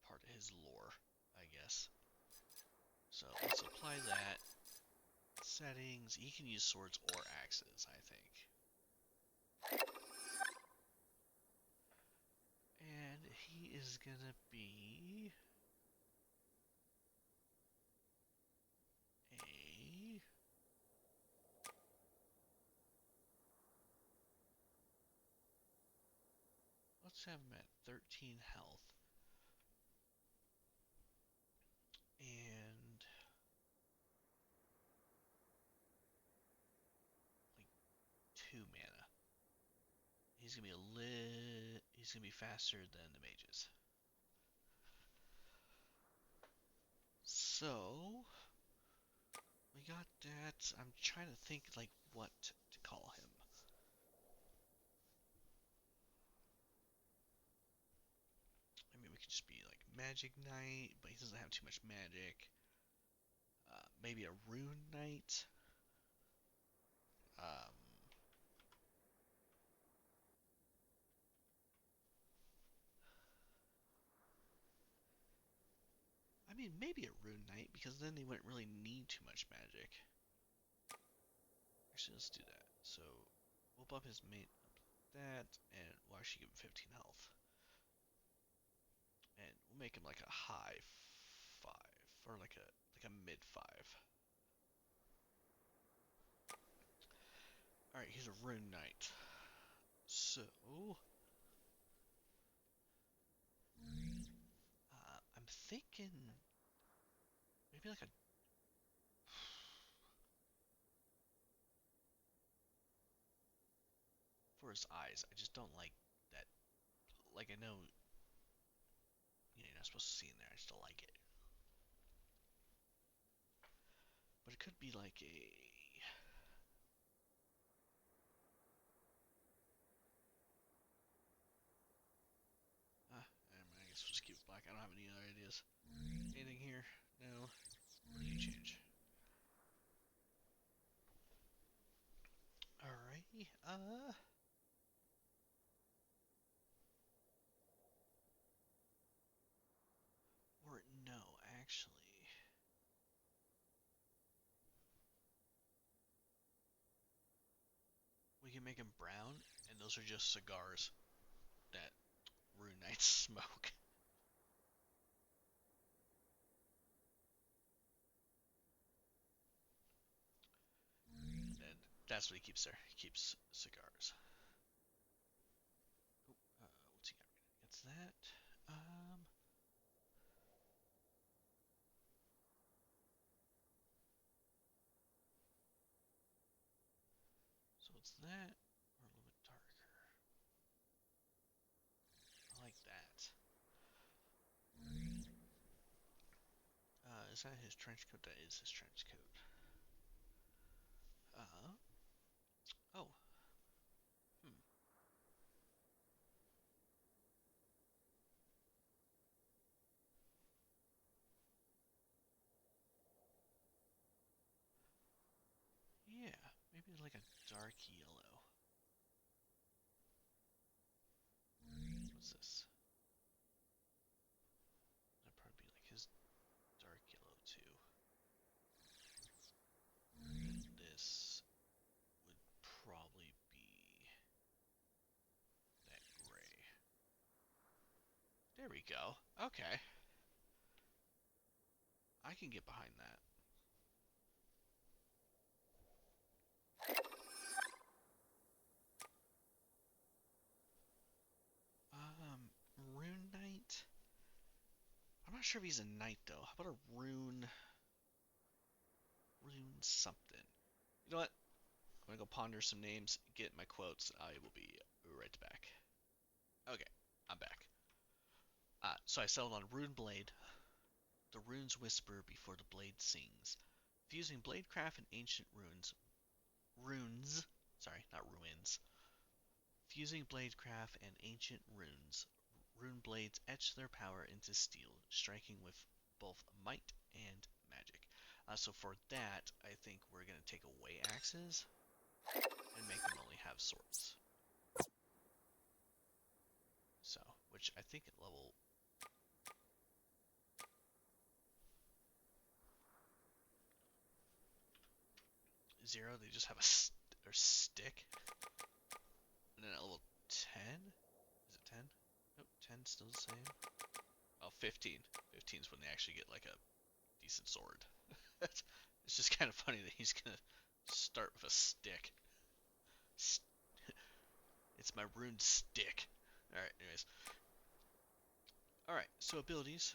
part of his lore, I guess. So let's apply that. Settings. He can use swords or axes, I think. And he is gonna be a... Let's have him at 13 health. And like 2 mana. He's gonna be he's gonna be faster than the mages. So we got that. I'm trying to think like what to call him. I mean, we could just be like Magic Knight, but he doesn't have too much magic. Maybe a Rune Knight. Um, I mean, maybe a Rune Knight, because then they wouldn't really need too much magic. Actually, let's do that. So, we'll bump his mate up that, and we'll actually give him 15 health. And we'll make him like a high 5, or like a mid 5. Alright, he's a Rune Knight. So, I'm thinking maybe like a... For his eyes, I just don't like that. Like, I know, you're not supposed to see in there, I just don't like it. But it could be like a... I guess we'll just keep it black. I don't have any other ideas. Anything here? No. What do you change? Alrighty. Or no, actually. We can make them brown, and those are just cigars that Rune Knights smoke. And that's what he keeps there. He keeps cigars. Oh, what's he got right now? Gets that. So it's that, or a little bit darker. I like that. Is that his trench coat? That is his trench coat. Oh. Hmm. Yeah, maybe like a dark yellow. What's this? That'd probably be like his dark yellow too. And this would probably be that gray. There we go. Okay. I can get behind that. Rune Knight? I'm not sure if he's a knight though. How about a rune... Rune something? You know what? I'm gonna go ponder some names, get my quotes. I will be right back. Okay, I'm back. So I settled on Rune Blade. The runes whisper before the blade sings. Fusing bladecraft and ancient runes, sorry, not ruins. Fusing bladecraft and ancient runes, rune blades etch their power into steel, striking with both might and magic. So for that, I think we're going to take away axes and and make them only have swords. So, which I think at level 0 they just have a stick, and then at level 10, is it 10? Nope, 10 still the same. Oh, 15. 15 is when they actually get like a decent sword. It's just kind of funny that he's gonna start with a stick. It's my ruined stick. Alright, anyways. Alright, so abilities.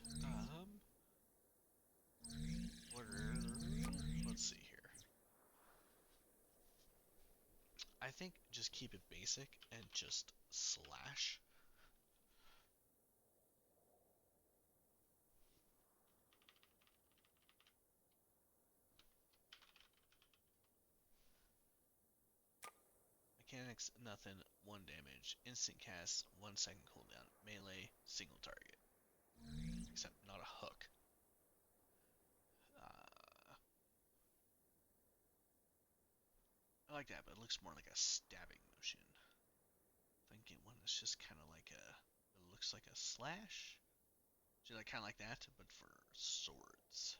Let's see here. I think just keep it basic and just slash. Mechanics, nothing, 1 damage. Instant cast, 1 second cooldown. Melee, single target. Except not a hook. I like that, but it looks more like a stabbing motion. If I can get one that's just kind of like a, it looks like a slash. So like kind of like that, but for swords.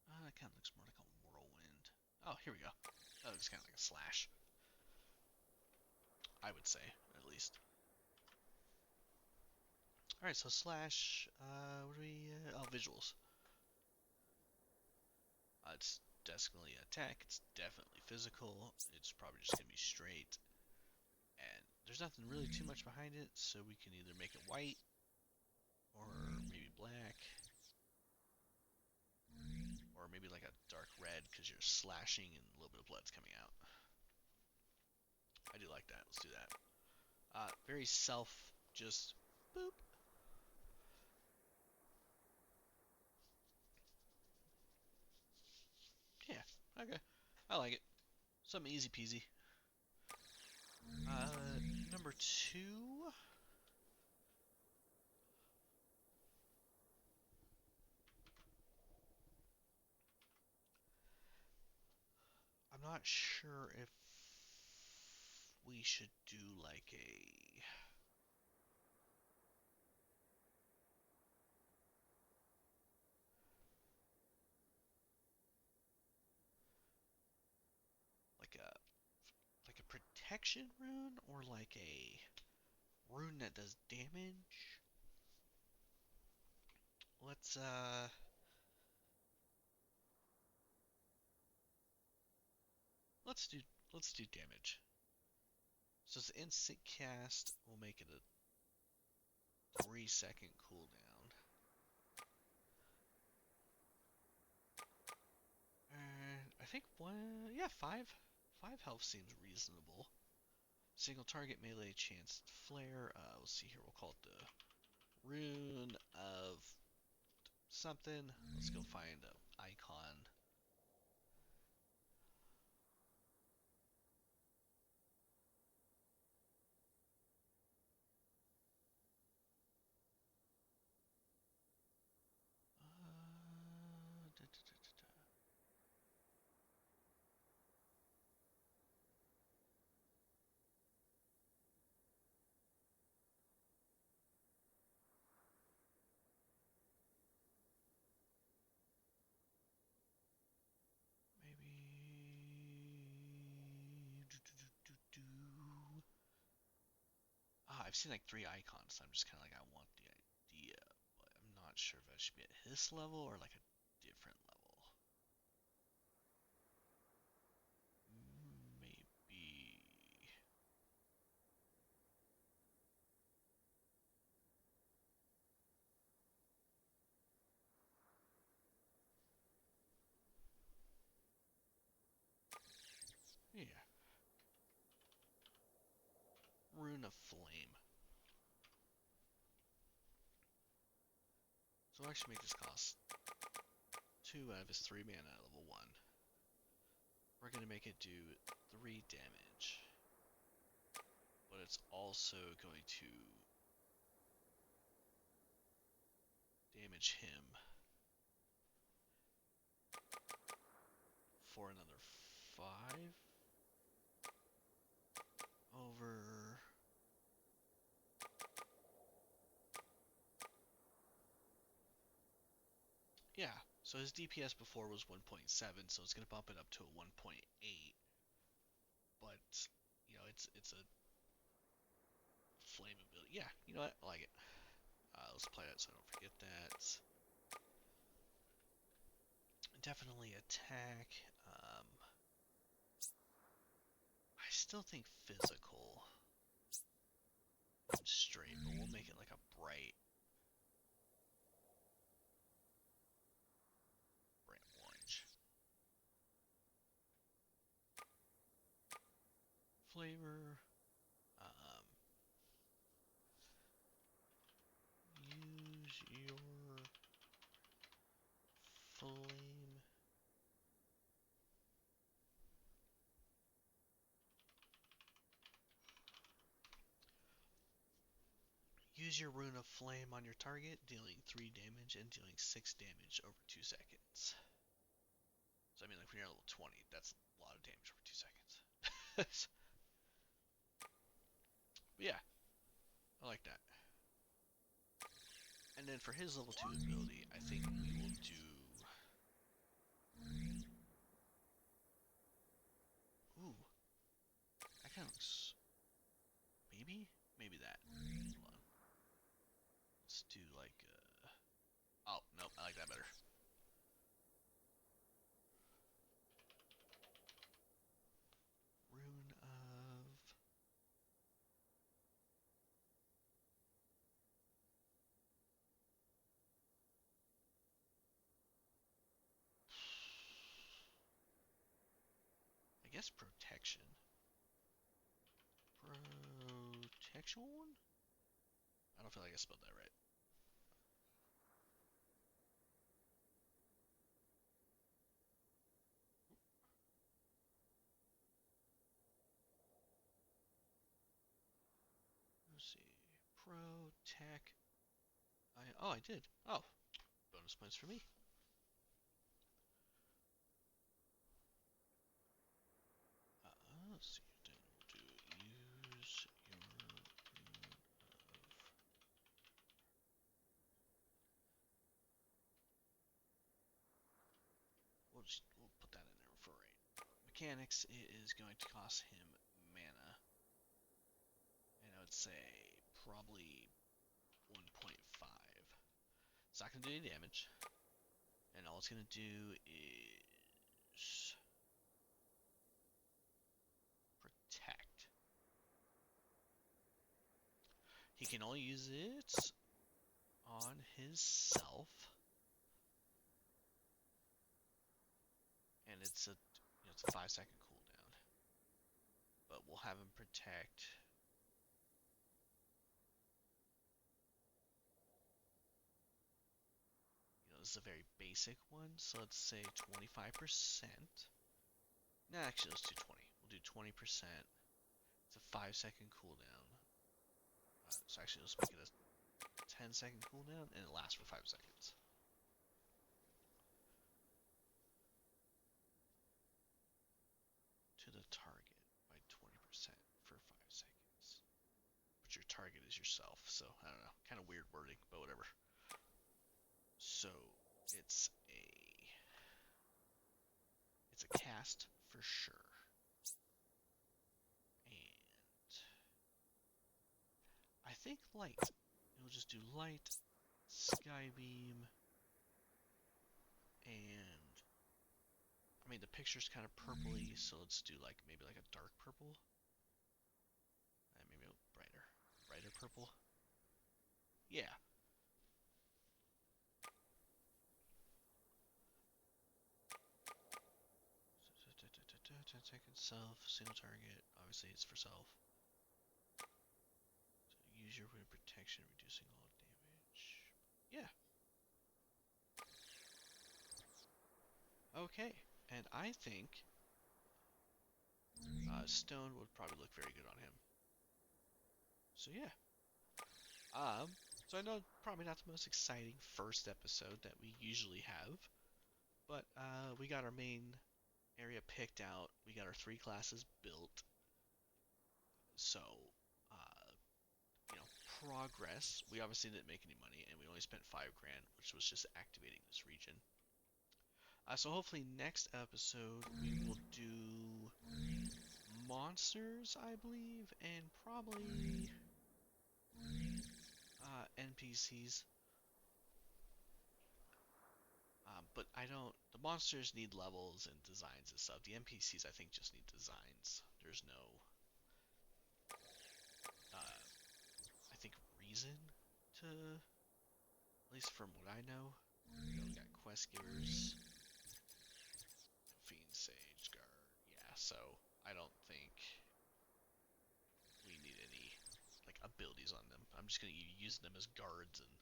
That kind of looks more like a whirlwind. Oh, here we go. That looks kind of like a slash. I would say, at least. Alright, so slash, what do we, oh, visuals. It's definitely attack, it's definitely physical, it's probably just going to be straight. And there's nothing really too much behind it, so we can either make it white, or maybe black, or maybe like a dark red, because you're slashing and a little bit of blood's coming out. I do like that, let's do that. Very just boop. Yeah, okay. I like it. Something easy peasy. Number 2. I'm not sure if we should do like a like a protection rune or like a rune that does damage. Let's let's do let's do damage. So it's instant cast. We'll make it a 3-second cooldown. And I think yeah, 5 health seems reasonable. Single target melee chance flare. Let's see here. We'll call it the rune of something. Let's go find an icon. Da, da, da, da. I've seen like 3 icons, so I'm just kind of like, I want the idea, but I'm not sure if I should be at his level or like a different level. Maybe. Yeah. Rune of Flame. So I'll actually make this cost 2 out of his 3 mana at level 1. We're going to make it do 3 damage. But it's also going to damage him. Yeah, so his DPS before was 1.7, so it's gonna bump it up to a 1.8. But it's a flame ability. Yeah, you know what? I like it. Let's play that so I don't forget that. Definitely attack. I still think physical and straight, but we'll make it like a bright orange. Flavor. Um, use your flame. Use your rune of flame on your target, dealing 3 damage and dealing 6 damage over 2 seconds. So I mean, like when you're at level 20, that's a lot of damage over 2 seconds. But yeah, I like that. And then for his level 2 ability, I think we will do... Ooh, that kind of looks... Maybe? Maybe that. Hold on. Let's do like... Oh, nope, I like that better. Rune of... I guess protection. Protection? I don't feel like I spelled that right. Let's see. Pro tech. I did. Oh, bonus points for me. Let's see. Then we'll do use your rune of. We'll put that in there for right. Mechanics. It is going to cost him mana, and I would say probably 1.5. It's not gonna do any damage, and all it's gonna do is protect. He can only use it on himself, and it's a 5-second cooldown. But we'll have him protect. This is a very basic one, so let's say 25%. No, actually, let's do 20. We'll do 20%. It's a 5-second cooldown. So actually, let's make it a 10-second cooldown, and it lasts for 5 seconds. To the target by 20% for 5 seconds. But your target is yourself, so I don't know. Kind of weird wording, but whatever. So it's a cast for sure. And I think light. We'll just do light, skybeam, and I mean the picture's kind of purpley, so let's do like maybe like a dark purple, and maybe a brighter purple. Yeah. So, 10 seconds self, single target. Obviously, it's for self. So use your wind protection, reducing all damage. Yeah. Okay, and I think stone would probably look very good on him. So yeah. So I know probably not the most exciting first episode that we usually have, but we got our main area picked out. We got our 3 classes built. So, uh, progress. We obviously didn't make any money, and we only spent 5 grand, which was just activating this region. So hopefully next episode we will do monsters, I believe, and probably NPCs. But I don't. The monsters need levels and designs and stuff. The NPCs I think just need designs. There's no, uh, I think reason to, at least from what I know. We got quest givers, fiend sage guard. Yeah, so I don't think we need any like abilities on them. I'm just gonna use them as guards, and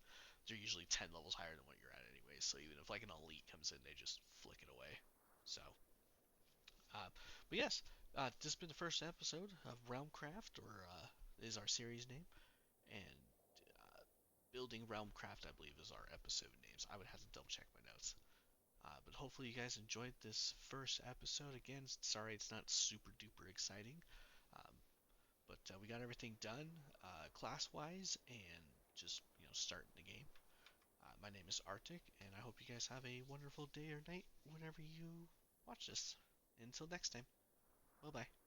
they're usually 10 levels higher than what you're at anyway. So even if like an elite comes in, they just flick it away. So, but yes, this has been the first episode of Realmcraft, or is our series name, and Building Realmcraft, I believe, is our episode names. I would have to double check my notes. But hopefully you guys enjoyed this first episode. Again, sorry it's not super duper exciting. Um, but we got everything done class-wise and just starting the game. My name is Arctic, and I hope you guys have a wonderful day or night whenever you watch this. Until next time, bye bye.